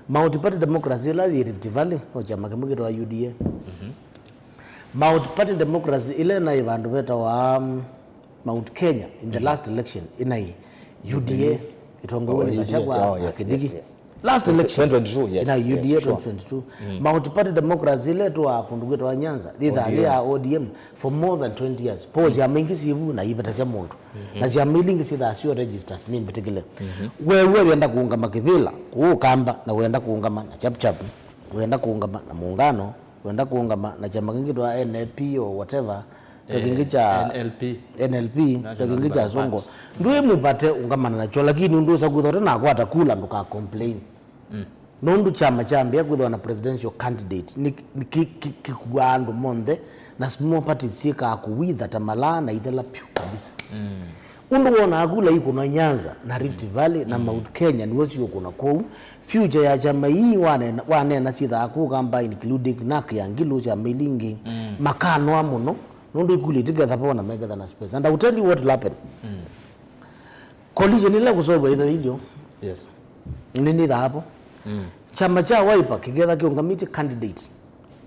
multi-party democracy la Rift Valley o chama kimwe wa UDA multi-party democracy ile na ivandu beta wa Mount Kenya in the last election inai UDA itongowe ni Gachagua akidigi last election 2022 yes ina UDA 2022 multi-party democracy ile tu akundugwe wa Nyanza they are ODM for more than 20 years pose ya mingi sibu na ibeta cia mundu na cia milingi sitha sio registers ni mbetekile wewe wenda kuungama kivila kuukamba na wenda kuungama na chap wenda kuungama na muungano wenda kuungama na chama kingi twa NLP or whatever kingi cha NLP kingi cha songo ndio mupate ungamana nacho lakini ndio sakuthora na kwata kula nduka complain nondu chama chambia kwithwa na presidential candidate ni kikuandu monde na small parties sika kuwitha tamala na ithela pyu kabisa undu wona agula iko na Nyanza na Rift Valley na Mount Kenya ni wosio kuna kou future ya chama hii wane na sitha akugamba including nak ya ngilu cha milingi makano amuno nondu ikuli together pona megetha na space and I will tell you what will happen collision ile kusolve ile hilo yes nini hapo chama cha Wiper kigetha kiungamiti candidates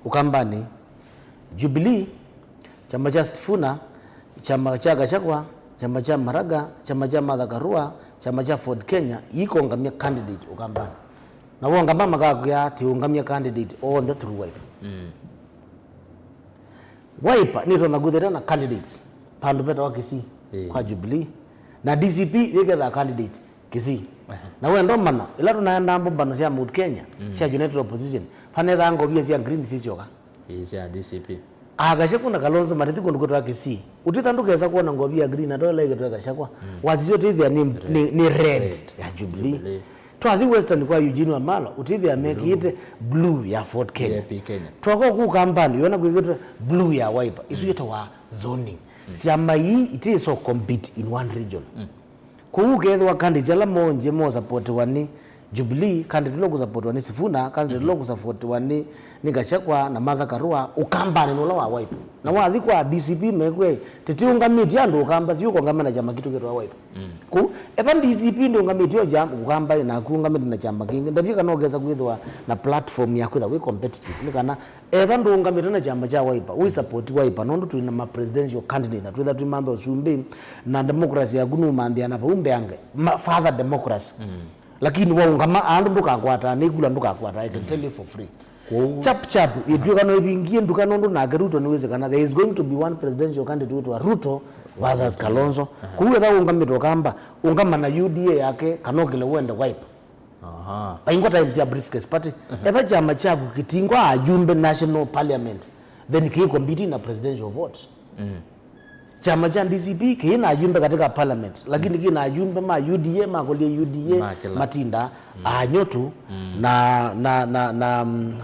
ukambani Jubilee chama cha Sifuna chama cha Gachagua chama cha Maraga chama cha Martha Karua chama cha Ford Kenya iko ngamia candidate ukambani na wonga mama gakya ti ungamia candidate on the through Wiper Wiper ni tona guthera na candidates pandu beta wa Kisii kwa Jubilee na DCP igetha candidate Kisii na wendo mana ila tunaenda mbano cia Mount Kenya cia United Opposition panetha ngobia cia Green Cicoka cia DCP agashe kuna Kalonzo Marithi kundu kutwa Kisii utithandukeza kuona ngobia Green na dola igetwa Gachagua wazizo tithia ni red ya Jubilee twathi Western kwa Eugene Wamalwa utithia mekite blue ya Ford Kenya twako ku kampani yona kwigitwa blue ya Wiper isuyeta wa zoning siama hii it is so compete in one region kuugethwa candidate jala monje mo support wani Jubilee candidate lo support wani Sifuna candidate lo support wani ni Gachagua na Martha Karua ukambani no wa Wiper na wathi kwa DCP mekwe tetiungamiti andu ukamba thiuko ngamana jama kitu kitwa Wiper ku evan DCP ndo ngamiti yo jam ukamba na kuungamiti na chamba kingi ndabika no geza kwithwa na platform ya kwitha we competitive nikana evan ndo ngamiti na chamba cha Wiper we support Wiper nondo tu na presidential candidate na twitha tu mando sumbi na democracy ya gunu mambia na paumbe ange father democracy lakini waungama andu ndukakwata nikula ndukakwata I can tell you for free chap idweka no ibingie ndukano ndo na Ruto niwezekana there is going to be one presidential candidate wa Ruto versus Kalonzo kuwetha ungamito kamba ungama na UDA yake kanokile wende Wiper paingwa time ya briefcase party etha chama chaku kitingwa ajumbe national parliament then ki compete na presidential vote chama cha DCP kina ajumbe katika parliament lakini kina ajumbe ma UDA makolie UDA matinda anyotu na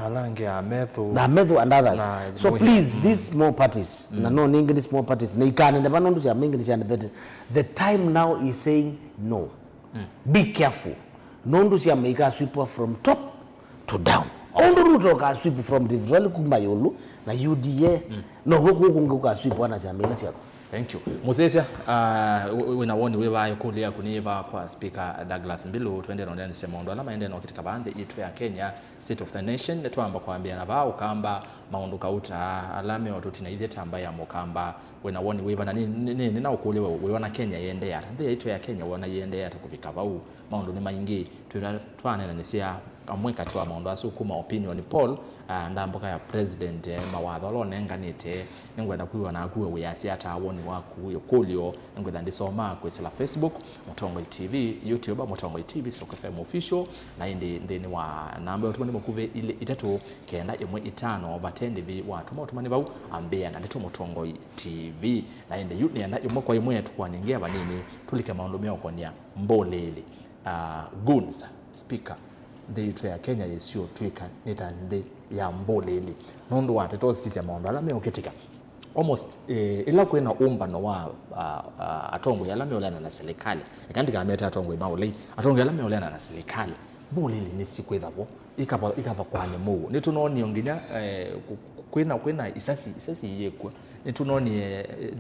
alange amethu and others so please these small parties na no ningi small parties na ikane ne banondu cha mingi cha ndebete the time now is saying no be careful nondu cha make sweep from top to down ondo Ruto ka sweep from the Valley kumayolu na UDA no huko sweep wana cha mina sia. Thank you. Musesia winawoni wewa kulia kuniva kwa Speaker Douglas Mbilu twende rondani semondo alama ende no kitika bande itu ya Kenya State of the Nation netwamba kwambia na bao kamba maunduka uta alame watuti na idheta ambaye amokamba winawoni wewa na nini na ukuliwe wewa na Kenya yende ya ndia itu ya Kenya wana yende ya takufika bau maundu ni maingi twane na nisia amwe kati wa maundu asu kuma opinion poll ndamboka ya president mawatho lo nenganite ngwenda kuiwa na akuwe wiasi ata woni waku yokulio ngwenda ndisoma kwesela Facebook Mutongo TV, YouTube Mutongo TV Stock FM official na ndi wa namba yotumani mukuve ile itatu kenda imwe itano batende bi watu mutumani bau ambea na ndito Mutongo TV na indi yuni na imwe kwa imwe tukwanengea banini tulike maundu meo konia mboleli Guns speaker the ya Kenya yesio twika nitande ya mboleli nondo wate to sisi maundu ala meo ketika almost ila kwena umbano wa atongo yala meolana na serikali ikandika ameta atongo imaulei atongo yala meolana na serikali mboleli ni sikwethabo ikava kwanye mu nitunoni onginya kwena isasi yekwa nitunoni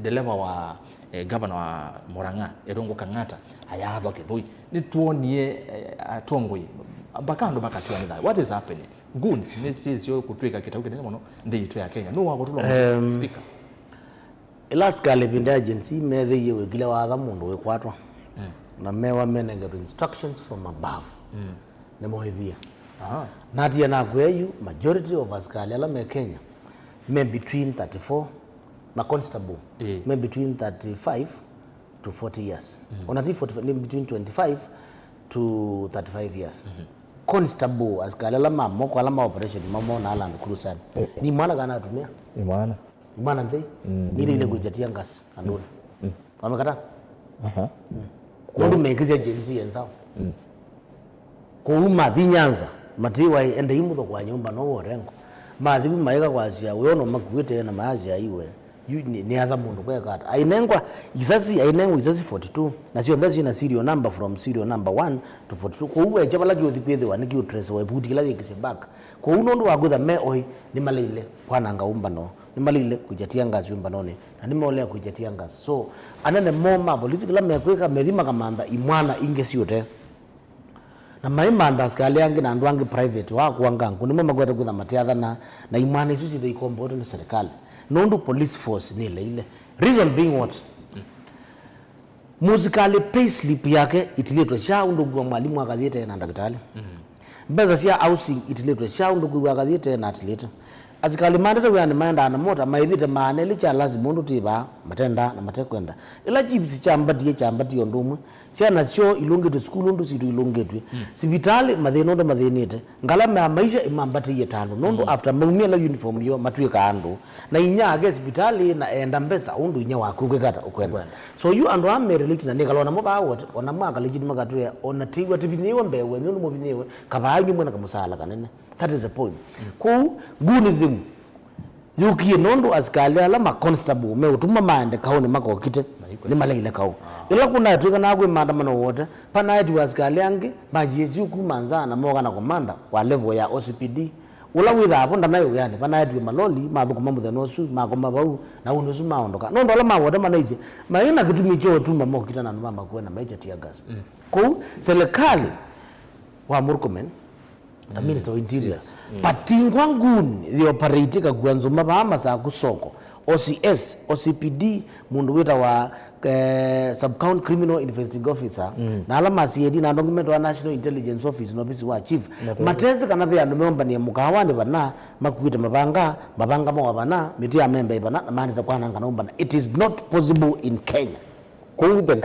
deliver wa governor wa Murang'a Edongo Kang'ata ayatho kithui nituonie atongo bakando bakatiwa nitha what is happening Guns nisizio kutwika kitau kinene muno ndi ya Kenya no wako tulo speaker Ilaskali binda agency methe yewe gile watha mundu wekwatwa na mewa menenge instructions from above nemo hivia natia na kweyu majority of askali ala me Kenya men between 34 na constable men between 35 to 40 years onati 45 between 25 to 35 years constable askali ala mamoko ala ma operation mamo na land cruiser ni mwana kana atumia ni mwana Mana nthi nile ile kujatia ngas andoni wamekata ndio mekizia jenzi yenzao kuuma thinyanza matiwa ende imutho kwa nyumba no worengo mathibi maika kwa cia uyono makuite na maazi aiwe ni atha mundu kwekata ainengwa isasi 42 na sio ndazi na serial number from serial number 1 to 42 ko uwe jabala kyo dikwethe wa nikyo trace wa buti kila kise back ko uno ndo wagutha me oi ni malile kwana nga umbano ni malile kujatia ngazi umbanone na ni molea kujatia ngazi so anane moma political la mekweka medima kamanda imwana inge siote na maimanda askali yangi na ndwangi private wa kuangangu ni mama gweta kutha matiatha na imwana isusi they combo na serikali nondu police force ni ile reason being what musically payslip yake itiletwe sha undu mwalimu akathiete na daktari mbeza cia housing itiletwe sha undu akathiete na atlete azikali mandete wani maenda na mota maithite maane licha lazima undu tiba matenda na matekwenda ila chips chambatie ndumwe cia nacio ilungetwe skulu ndu situ ilungetwe sibitali mathino ndo mathinite ngalama ya maisha imambatie tano nondo after maumia la uniform yo matwika andu na inya age sibitali na enda mbesa undu inya wakwekata ukwenda so you and am relate na nikalona mo ba what ona mwaka legit magatwe ona tigwa tibinyewe mbewe ndu mo binyewe kabanyu mwana kamusala kanene that is the point ku gunism yukie nondo askali ala ma constable me utuma maende kaone makokite ni malaile kao ila kuna twika na kwe maandamano wote pana yetu askali yange majezi kumanzana moga na komanda wa level ya OCPD ula witha hapo ndanayo yani pana yetu maloli mathuko mamuthe no su makoma bau na uno su maondoka nondo ala mawote manaize maina kitumi cho tuma mokita na mama kwena maija tia gas ku serikali wa Murkomen the Minister of Interior patingwa nguni the operator kagwanzo mabama za kusoko OCS OCPD mundu wita wa sub-county criminal investigating officer na alama CID na document wa National Intelligence Office no office wa chief matezi kana bya nomba ni mukawani bana makuita mabanga mo bana mitia member bana na mani takwana ngana umba it is not possible in Kenya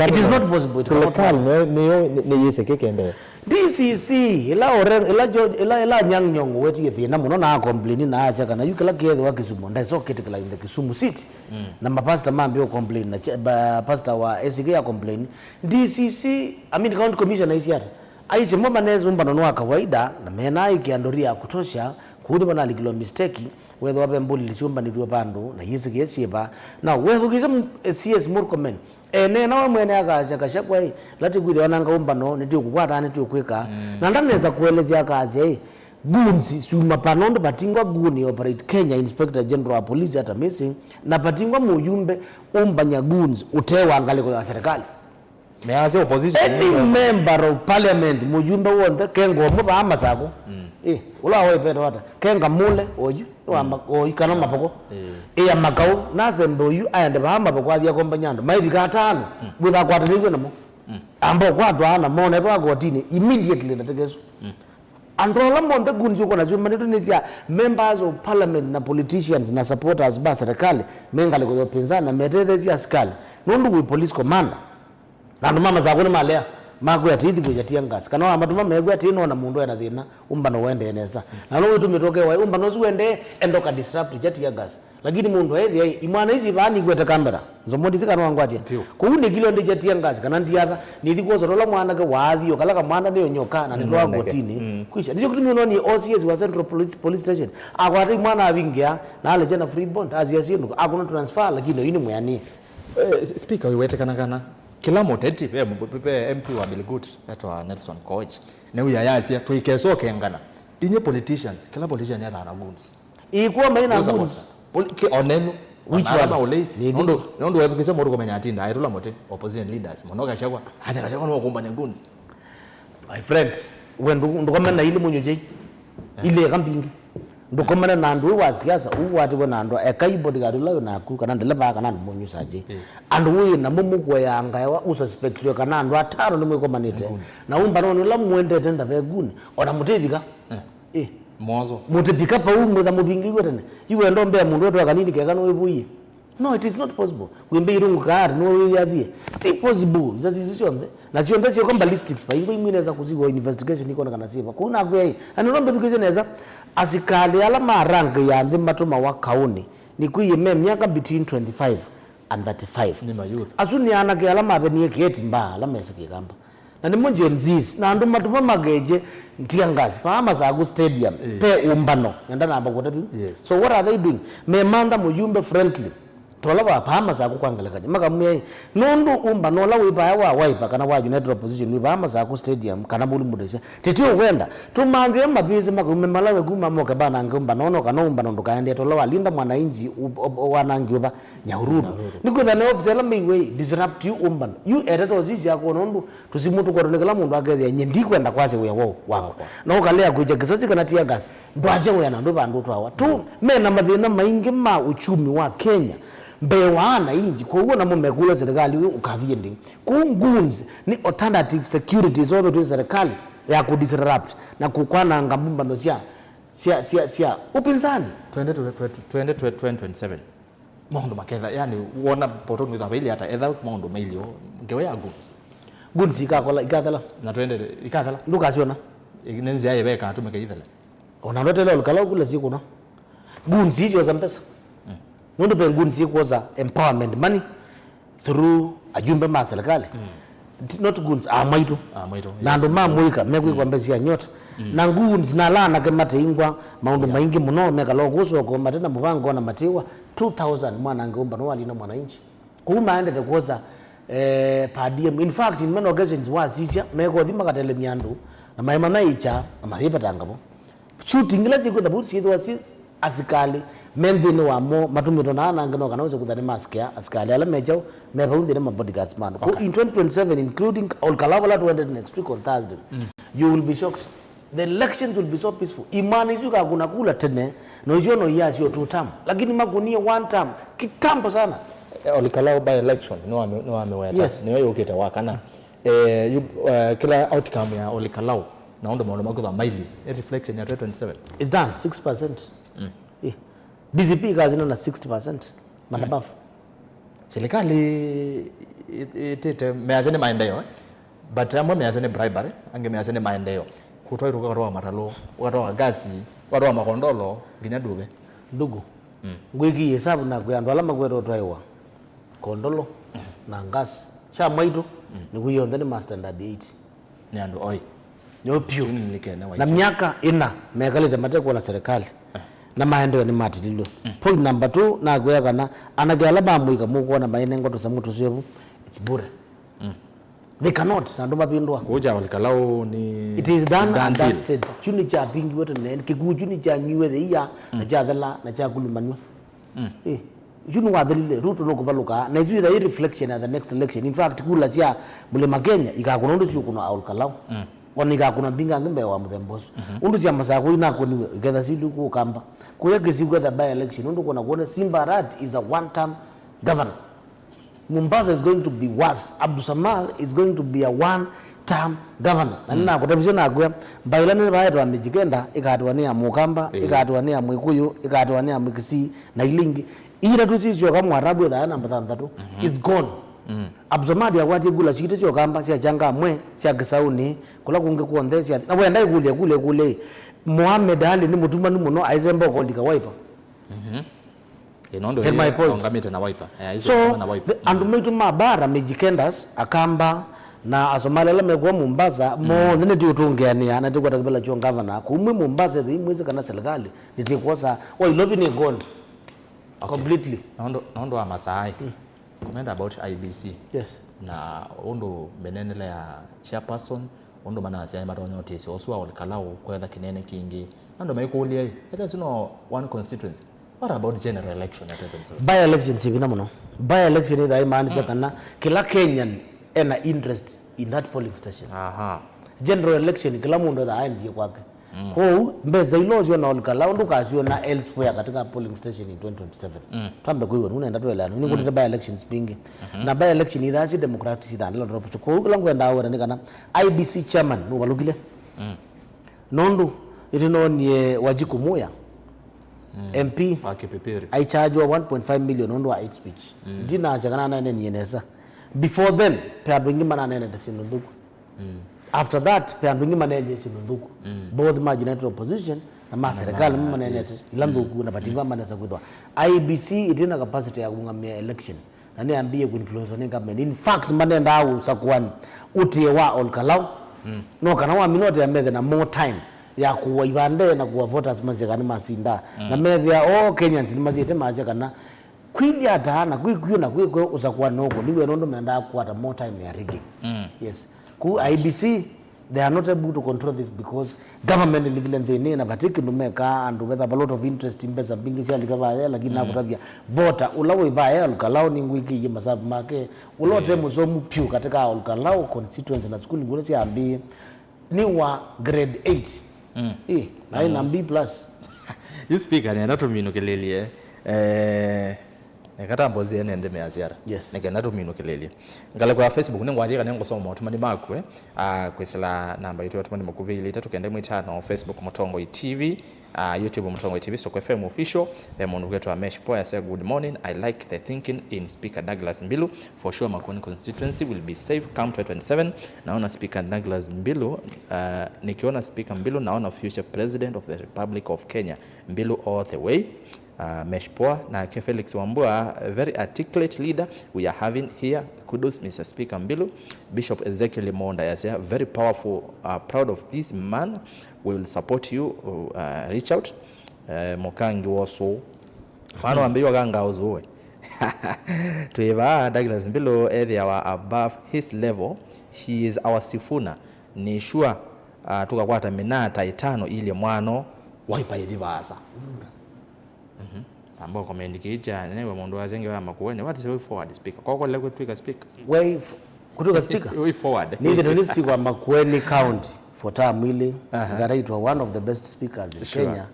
it is not possible serikali ni yese kekende DCC ila nyang nyong wetu yethina muno na complain na acha kana yukela kethe wa Kisumu ndaiso ketekala in the Kisumu city na mapasta mambi complain na pastor wa SK ya complain DCC county commissioner isiata aise mama nezo mbano wa kawaida na mena ikiandoria kutosha kuudi bana likilo mistake wewe wape mbuli lisumba ni tuwa pandu na yesi kesieba na wewe ukisema CS Murkomen ene na mwene akaja kashakwa lati kwithe wananga umbano nitio kukwata nitio kweka na ndaneza kuelezea akaje gunzi suma panondo patingwa guni operate Kenya Inspector General of Police at missing na patingwa mujumbe umbanya guns utewa angaliko ya serikali meaze opposition any member of parliament mujumbe wonde kengo muba amasako ula hoye pedo wata kenga mule oyu o ikano mapoko ya makau nase mboyu ayande bahamba kwa dia kombanyando maibi katano butha kwata nigwe namo ambo kwatwa na mone kwa gotini immediately ndategezo Androla monte gunzi uko na zuma netu nizia members of parliament na politicians na supporters ba serikali mengale kwa pinzani na metete zia askali nundu we police commander na mama za kuni malea magu ya tithi kujatia ngasi kana amatuma megu ya tino na mundu ena thina umbano wende eneza na no tumitoke wa umbano zuende endoka disrupt jatia ngasi lakini mundu ethi imwana hizi bani gwete kamera nzomodi sikana wangu atia kuune kilo ndi jatia ngasi kana ndiatha nithi kuozo rola mwana ke wathio kala kamwana niyo nyoka na nitwa gotini kwisha ndicho kutumio noni OCS wa Central Police Station akwati mwana abingia na ale jana free bond azia sinu akuna transfer lakini ini mwani speaker wiwete kana kila moteti pe MP wa Bilgut etwa Nelson Koech ne uyayasia tuikeso kengana inye politicians kila politician ya na guns ikuwa maina guns onenu which one ole ndo wekese moru komenya atinda ayitula mote opposition leaders monoka chakwa kachakwa no kumbanya guns my friend when ndukomena ile munyoje ile kambingi ndukomena na ndu wa siasa uwati bona ndo ekaibodi gadula na ku kana ndele ba kana munyu saje andu we na mumugwa yanga wa ususpect kana ndo atano nimwe komanite na umba no la mwende tenda be guni ona mutebika mozo mutebika pa umwe mubingi wetene iwe ndo mbe mundu wetu akanini keka no webuye no it is not possible wimbe irungu kari no we yathie it possible zazi zionde na zionde sio kwamba ballistics pa ingo imwineza kuzigo investigation iko kana sifa kuna gwe anono investigation eza asikali ala maranga ya matuma wa kauni ni kuye miaka between 25 and 35 ni mayouth asuni ana ke ala mabe ni gate mba ala mesa ke kamba na ni monje nzis na ndo matuma mageje ntiangazi pa amazagu stadium pe umbano yanda namba kwata so what are they doing manda mujumbe friendly tola ba pama za kukwangala makamwe nondu umba nola wipa wa wipa kana wa United Opposition wipa ama za ku stadium kana buli mudesha tetio kwenda tumanze mabizi makume malawe kuma moka bana ngumba nono kana umba ndo kaende tola walinda mwananchi wanangiwa nyahururu niko the officer la miwe disrupt you umba you editor zizi yako nondu tusimutu kwa ronekala mundu ageze nyendi kwenda kwache we wako no kalea kuja kisozi kana tia gas ndwaje we na ndo bandu twawa tu mena mathina maingi ma uchumi wa Kenya bewana inji kwa huo na mmegula serikali ukathie ndi kungunzi ni alternative security zote tu serikali ya kudisrupt na kukwana ngambumba ndo sia upinzani 2027 mondo maketha yani wona poto ni thabili hata etha mondo mailio ngewe ya guns ikathala na 20 ikathala ndukasiona inenzi yaye beka atumeke ithele ona ndotelo kala kula siku no guns hizo za mpesa Mundu pengunzi kuoza empowerment money through ajumbe ma serikali not guns amaitu na ndo mamuika mekwi kwa mbezi ya nyota na guns na lana ke mateingwa maundu maingi muno meka lokuso ko matena mubango na matiwa 2000 mwana ngomba no wali na mwananchi kuma ande de kuoza padiem in fact in many occasions was sisha meko dhima katele miandu na maima naicha na mahipa tangabo shooting la siku dhabuti sido wasi asikali mendini wa mo matumito na ngeno kana uze kudani mask ya askali ala mejao meba undine ma bodyguards man in 2027 including all kalawala to end next week on Thursday you will be shocked the elections will be so peaceful imani juka kuna kula tene no jono yasi yo 2 term lakini magunia 1 term kitambo sana all kalao by election no ameweta yes. Ni wewe ukita wakana kila outcome ya all kalao naomba maono makudha maili reflection ya 2027 is done 6%. DCP kazi na 60% manabafu serikali itete meazene maendeleo but amwe meazene bribery ange meazene maendeleo kutwa iruka kwa matalo kwa gasi kwa makondolo ginya dube ndugu ngwiki hesabu na kwa ndwala makwero twaiwa kondolo na gasi cha maitu ni kuyonde ni master standard 8 ni andu oi nyopio na miaka ina mekaleta mateko na serikali na maendeleo ni matililo point number 2 na gweka kana anagala bamuika mukuona maenengo to samutu sevu it's bure they cannot ndo mapindwa kuja walikalao ni it is done and dusted chuni cha pingi wote ne kigujuni cha nywe the ya na cha dhala na cha kulumanwa junu wadhilile ruto loko baluka na izu the reflection at the next election in fact kula sia mulema Kenya ikakunondo sio kuna awalkalao onika kuna binga ngembe wa mthemboso undu cia masako ina kuniwe iketha sidu ku kamba kuyegezi kwetha by election undu kuna kuona Simba Rat is a one term governor Mombasa is going to be worse Abdul Samal is going to be a one term governor na kutabishana kwa bailani baada ya Mijikenda ikatwania Mukamba ikatwania Mwikuyu ikatwania Mkisii na Ilingi ira tuzizo kama Mwarabu da namba 3 is gone abzomadi akwati gula chite cho kamba sia changa mwe sia Kisauni kula kunge kuonde sia na wenda kule Mohamed Ali ni mutuma ni muno aizembo kondika wiper inondo ongamite na wiper so andumetu mabara Mijikendas akamba na asomalela megwa Mombasa mo ndine tiutungeania na tikwa takibela cho governor kumwe Mombasa the mwezi kana serikali nitikosa ilobi ni gone completely nondo wa Masai comment about IBC yes na ondo benenele ya chairperson ondo mana sia matonyo tesi oswa olkalau kwetha kinene kingi ando maikulie hata sino one constituency. What about general election at 2027? By election sibina muno by election ida imaanisa kana kila Kenyan ena interest in that polling station. General election kila mundu da aendie kwake ho mbeza ilozio na olkalau ndukazio na elsewhere katika polling station in 2027 tambe kuiwe unaenda tu elano ni kuti by elections bingi na by election ida si democratic ida ndilo dropo ko kula ngwenda awera ni kana IBC chairman nubalukile nondu itino ni Wajiku Muya MP wakipeperi aichajwa 1.5 million nondu wa hate speech dina chakana na nene yenesa before then pe abingi mana nene tasinunduku after that pe abingi mana nene sinunduku both ma united opposition na ma serikali mama nene ilanduku na batingwa mana sa kudwa IBC itina capacity ya kungamia election na ni ambie ku influence ni government in fact mana ndau sakwani utie wa olkalau no kana wa minute ya methe na more time ya kuwa ibande na kuwa voters mazekani masinda na methia Kenyans ni mazite mazekana kwili atana kwikuyo na kwiko usakuwa noko niwe nondo menda kuata more time ya rigging yes ku IBC they are not able to control this because government legal and they na batiki numeka and with a lot of interest in pesa bingi sia likavaya lakini nakutabia voter ulawo ibaya ukalao ni ngwiki ye masabu make ulote muzomu piu katika ukalao constituency na school ngule sia ambi ni wa grade 8 na ina B+. You speak and not mino kelele nekata mbozi ene me aziara nekena to mino kelele ngale kwa Facebook nengwali kana ngosoma otumani makwe kwesela namba yetu otumani makuvili tukende mwitano Facebook Mutongo TV YouTube Mutongo TV Stock FM official mundu wetu Amesh Poya say good morning. I like the thinking in Speaker Douglas Mbilu for sure Makueni constituency will be safe come 2027. Naona Speaker Douglas Mbilu nikiona Speaker Mbilu naona future president of the Republic of Kenya Mbilu all the way. Meshpoa na Felix Wambua, a very articulate leader we are having here. Kudos Mr. Speaker Mbilu. Bishop Ezekiel Monda, yes, very powerful, proud of this man. We will support you, reach out. Mokangi waso mano ambiwa ganga ozuwe tuiva Douglas Mbilu they are above his level. He is our Sifuna ni sure tukakwata minata itano ile mwano waipa yedibasa ambao communicator newe mundu azenge wa Makueni. What is the way forward speaker koko leko tweaka speaker way kutoka speaker way forward ni the speaker wa Makueni county for term ile Garaitwa one of the best speakers in Kenya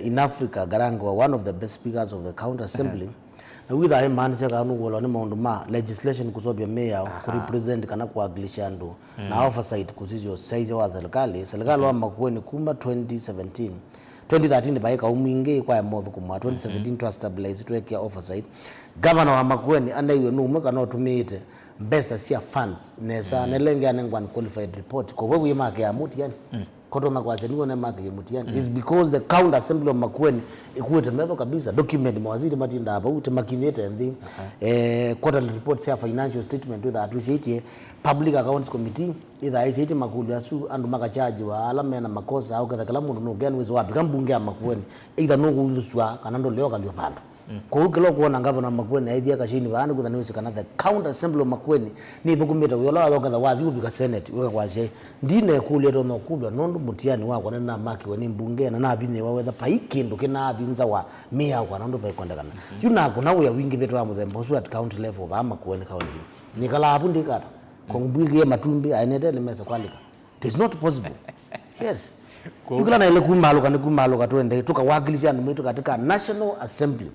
in Africa. Garangwa one of the best speakers of the county assembly na with a man se kanu gola ni mundu ma legislation kusobya mayor ku represent kana kuagilisha ndo na oversight kuzizio size wa serikali wa Makueni kumba 2013 baika uminge kwa modho kumwa 2017 to stabilize to care oversight governor wa Makueni andaiwe nume kana otumite mbesa sia funds nesa nelenge anengwan qualified report ko wewe yake ya mutiani koto makwaze niwo na maki mutiani is because the county assembly of Makueni ikuete medo kabisa document mawaziri matinda hapa ute makinete and thing quarterly report sia financial statement with that which public accounts committee either ICT makulu asu andu makachaji wa alama na makosa au kadha kala mundu no gani wezo wapi kambunge ya Makueni either no kuluswa kana ndo leo kalio pando ko ukilo kuona ngabo na Makueni aidhia kashini baani kudhaniweza kana the county assembly of Makueni ni thukumita yola yoka wathi ubika senate weka kwaje ndine kule to no kulwa nondu mutiani wako na maki wani mbunge na nabine wa wetha paikindo kina thinza wa mia kwa nondu paikonda kana yuna kuna we wingi beto wa muthembo so at county level ba Makueni county nikala apu ndikata kongbwigie matumbi ainete limesa kwalika it is not possible yes ukila na ile kumaluka twende tukawakilisha ndumetu katika National Assembly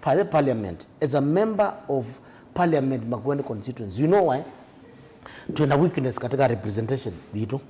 by the parliament as a member of parliament Makueni constituency. You know why? tuna weakness katika representation ditu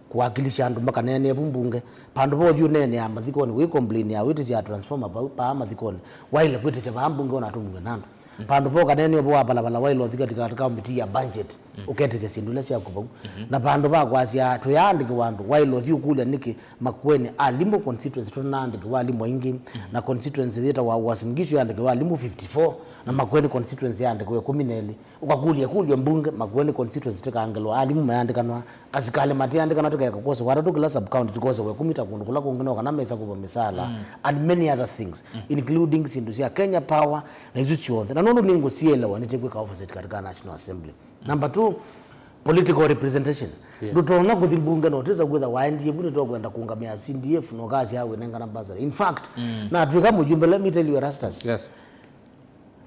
kuwakilisha andu mpaka nene bumbunge pandu bodyu nene ya mathikoni we complain ya witi ya transformer pa mathikoni waile kwiti cha bambunge ona tumunge nandu pandu poka nene bo abala waile othika katika committee ya budget uketeze sindule cia kubo na pandu ba kwasia tuyandike wandu waile othio kule niki Makueni alimo constituency tunandike walimo ingi na constituency theta wa wasingisho yandike walimo 54 na Makueni constituency yandike 12 ukakulia mbunge Makueni constituency tekangelo alimo mayandikanwa asikale matiyandikana tukayakakose waratu kila sub county tukose we kumita kundu kula kungino kana mesa kuba misala and many other things including sindusia Kenya Power na hizo chionde na nondo ningo sielewa nitekwe ka office katika National Assembly. Number 2, political representation. Ndutona kuthibunge notice gwetha waendie bune to kwenda kungamia CDF no kazi yawe nenga na bazari. In fact, na twika mujumbe, let me tell you Erastus. Yes.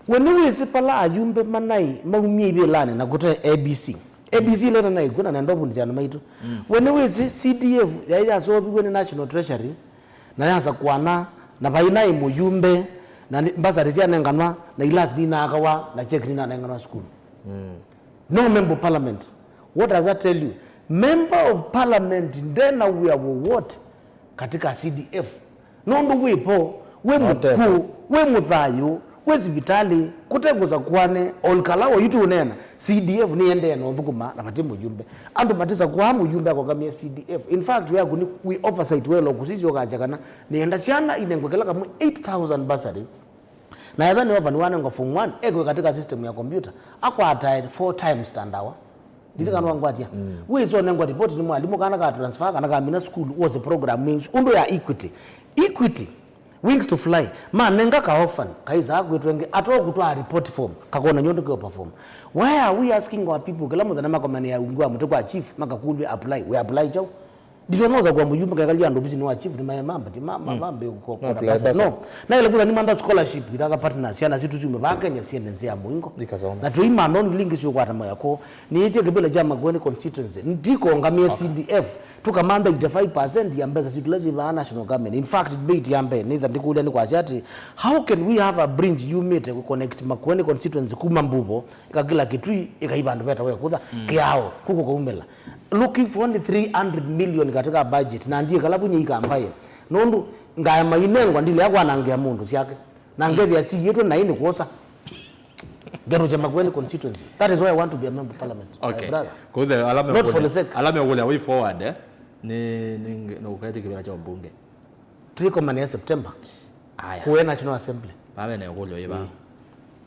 When we sipala ajumbe manai maumie bilane na kutoa ABC. ABC leta na ikuna na ndobu nziano maitu. When we CDF ya so bigwe National Treasury na yansa kuana na bainai mujumbe na bazari cia nenganwa na ilas dina akawa na check dina nenganwa school. No member of parliament. What does that tell you? Member of parliament ndena we are what katika CDF. Nondo wepo we mkuu we muthayo we hospitali kuteguza kwane olkalawo yitu unena CDF ni ende no thukuma na patimu jumbe andu matisa kwa mujumbe akogamia CDF. In fact we oversight we lokusisi okacha kana ni enda chana inengwekela kama 8000 bursary na yadhani over one ngo form 1 ego katika system ya computer akwa atied 4 times standawa dizikana wangwatia we zo nengwa report ni mwalimu kana ka transfer kana ka mina school was a program means undo ya equity wings to fly man nenga ka orphan kaiza agwetwenge atoko kutwa report form kakona nyondo ke perform. Why are we asking our people kila mudana makomani ya ungwa mutekwa chief makakulwe apply we apply chao nditonoza kwa mujumbe kakalia ndo bizi ni wa chief ni mayemamba ti mambe uko no na ile kuza ni manda scholarship with other partners yana situ chume bakenya siendenze ya muingo na tuima non link sio kwa tamoya ko ni ite kebele ja Makueni constituency ndiko ngamia CDF tukamanda 85% ya mbeza situlezi ba national government. In fact debate yambe neither ndikulia ni kwa ati how can we have a bridge unit to connect Makueni constituency kuma mbubo ikakila kitui ikaibandu beta we kudha kiao kuko kuumela looking for only 300 million katika budget na ndiye kalabu nyika ambaye nondu ngaya mainengwa ndile yakwa nangia mundu siake na ngezi ya si yetu na ini kuosa gero cha Makueni constituency. That is why I want to be a member of parliament. Okay. Kwa the alame ule way forward ni ukati kibela cha mbunge triko mania September aya kwa National Assembly babe na yokolo yiba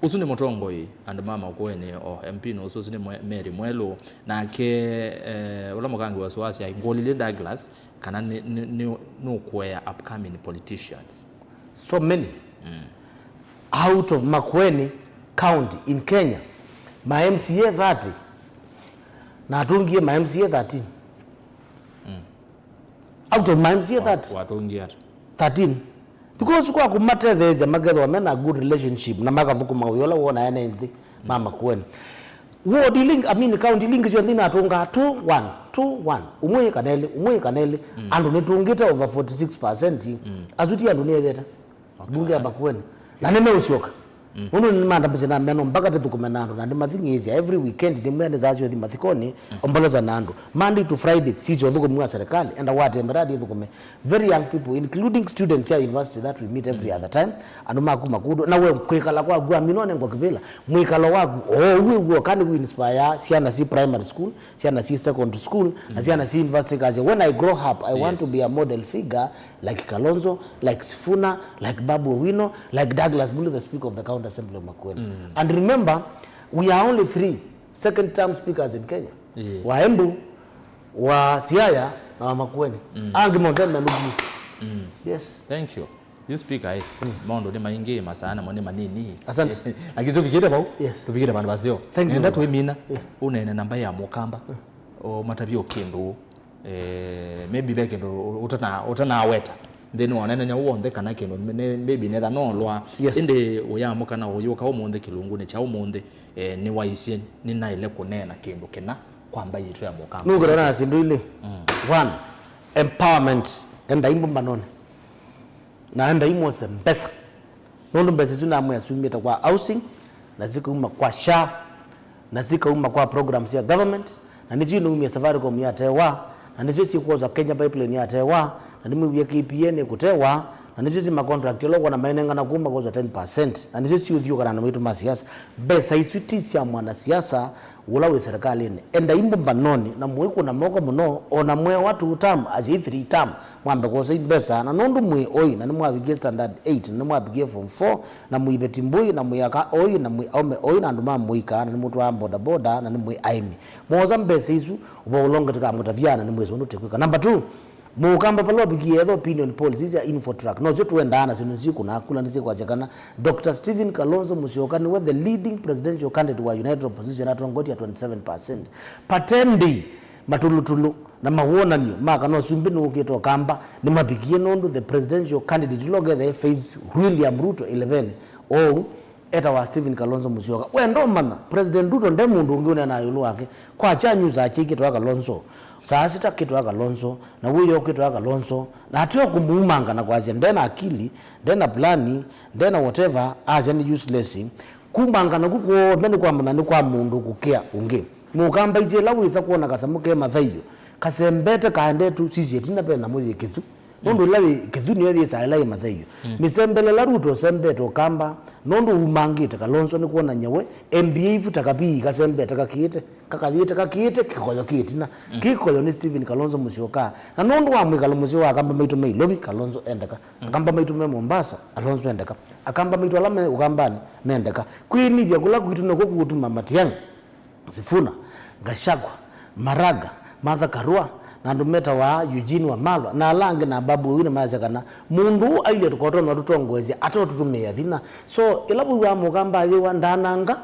usuni motongo yi and mama Kueni o MP no usuni Mary Mwelo na ke ulamukangi waswasi ya ngolile Douglas kana no kwea upcoming politicians so many out of Makueni county in Kenya my MCA 30 na tungie my MCA 13 out of my MCA 30 watungia 13 because kwa kumate there is a magether wamena a good relationship na makavuku mayola wona yana ndi mama Kueni wo dealing I mean county link yo ndina atunga 2-1 umwe kanele andu netungita over 46% azuti andu nezeta bunge ya Makueni na nene usioka uno ni manda mpizina meno mpaka tetukumenando na ndima thing is every weekend ni mwende zacho di mathikoni omboloza nando Monday to Friday sisi odhuko mwa serikali and what emradi dhukume very young people including students here university that we meet every other time anuma kumakudo na we kwekala kwa gwa minone ngwa kibela mwikalo wagu we can we inspire siana si primary school siana si secondary school na siana si university kaje when I grow up I want to be a model figure like Kalonzo like Sifuna like Babu Owino like Douglas Bulu the speaker of the county Assembly of Makueni. And remember, we are only 3 second-term speakers in Kenya. Wa Embu, wa Siaya, na wa Makueni. Angi Montana na Nugu. Yes. Thank you. You speak I. Mondo ni maingi masana mwene manini. Asante. Akitu kikita bau? Yes. Tupikita bandu basio. Thank you. Nenda tuimina. Unene namba ya Mukamba. O matabio kendo. Maybe bekendo utana weta. Then wanene nya uonde kana kendo maybe nether no lwa inde uyamuka na uyoka umunde kilungu ne cha umunde ni waisie ni na ile kunena kendo kena kwamba yitu ya Mukamba nugora na sindu ile 1 empowerment enda imbo manone na enda imo se mpesa nondo mbese tuna amwe asumita kwa housing na zikuma kwa SHA na zikauma kwa programs ya government na nizo inumia Safaricom ya tewa na nizo sikuoza Kenya Pipeline ya tewa na nimu ya KPN kutewa na nizo si makontrakt yolo na mainenga na kumba kwa 10% na nizo si udhiyo kana mwitu masiasa besa isutisi ya mwana siasa ulawe serikali ni enda imbo mbanoni na mwiku na moko muno ona mwe watu utamu as 3 term mwambe kwa sahi besa na nondu mwe oi na nimwa bige standard 8 na nimwa bige form 4 na mwibe timbui na mwaka oi na mwe ome oi na nduma mwika na nimutu wa boda boda na nimwe aimi mwoza mbesa isu uba ulonga tika mutabiana ni mwezo ndo tekwika. Number 2 mukamba palo bigie the opinion polls is info track no zotu endana sinu siku na akula ndise kwa chakana Dr. Stephen Kalonzo Musyoka ni the leading presidential candidate wa United Opposition atongoti ya 27%. Patendi matulutulu na mawona niyo maka no sumbinu ukito kamba ni mabigie nondu the presidential candidate loge the face William Ruto 11 o eta wa Stephen Kalonzo Musyoka we ndo mana President Ruto nde mundu ungione na yulu wake kwa chanyu za chiki to Kalonzo sasa kitu wa Kalonzo na huyo kitu wa Kalonzo na hatio kumumanga na kwa ndena akili ndena plani ndena whatever as any useless kumanga na kuko meni kwa mna kwa mundu kukia unge mukamba ije lawisa kuona kasamuke mathayo kasembete kaende tu sisi tina pe na muye kitu nondo lawe kitu niyo yesa lai mathayo misembele la Ruto sembeto kamba nondo umangite Kalonzo ni kuona nyewe MBA futa kapi kasembete kakite kakite kikoyo kitina kikoyo ni Stephen Kalonzo Musyoka na nondo wa mwikalo Musyoka akamba maitu mei lobi Kalonzo endeka akamba maitu me Mombasa Kalonzo endeka akamba maitu alame ukambani mendeka kwini bya kula kuituna ko kutuma Matiang'i Sifuna Gachagua Maraga Martha Karua na ndumeta wa Eugene Wamalwa na alange na babu wina mazakana mundu aile tukotono tutongwezi ato tutumia bina so ilabu wa mugamba yewa ndananga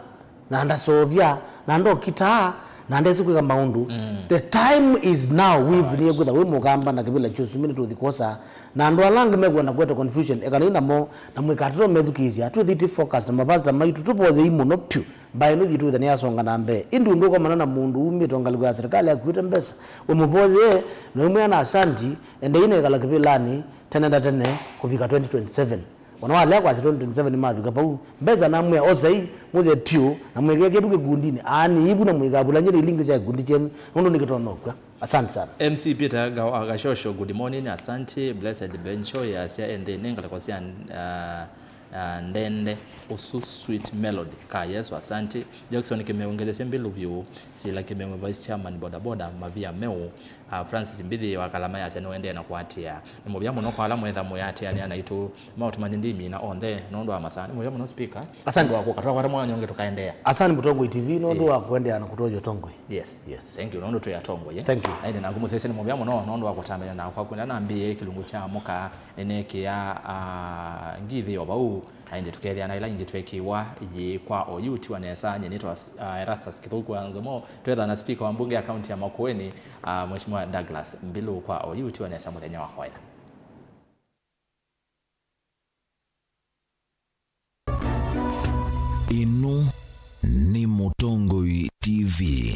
na ndasobya na ndo kita na ndezi kwa maundu the time is now we've niye kwa we mugamba na kibila chosu mini to thikosa na ndo alange megwa na kweta confusion ekana mo na mwikatiro medhukizi atu thiti focus na mabasta maitu tupo the imuno pyu by no thitu thania songa na mbe indu ndo kwa manana mundu umi tongaliko ya serikali ya kuita mbesa umupothe no umwe na asanti ende ine kala kibilani tene kupika 2027 wana wale kwa 2027 madu kapau mbeza na mwe ozai muthe pyu na mwegeke buke gundini ani ibu na mwegabula nyeri lingi za gundi chenu ndo nikitonokwa. Asante sana MC Peter Gashosho, good morning. Asante Blessed Bencho ya sia ende nengala kwa sia ndende usu sweet melody ka Yesu. Asante Jackson kimeongeleza mbili view sila kimeonge vice chairman boda boda mavia meu Francis Mbidhi wa kalama ya chano ende na kuatia ni mobya muno kwa alamu edha moyate yani anaito mautu manindimi na onde nondo wa masani mobya muno speaker. Asante wako katoka kwa mwana nyonge tukaendea. Asante Mutongwe TV nondo wa kuendea na kutojo Tongwe. Yes thank you nondo to ya Tongwe yeah? Thank you aide na ngumu sese ni mobya muno nondo wa kutambenya na kwa kwenda na mbie kilungu cha moka eneke ya ngithi obau ainde tukelia na ila ingi twekiwa yi kwa oyuti wanesa nyenitwa Erastus Kithuku Anzomo twetha na speaker wa mbunge ya county ya Makueni Mheshimiwa Douglas Mbilu kwa oyuti wanesa muthenya wa hoya. Ino ni Mutongwe TV.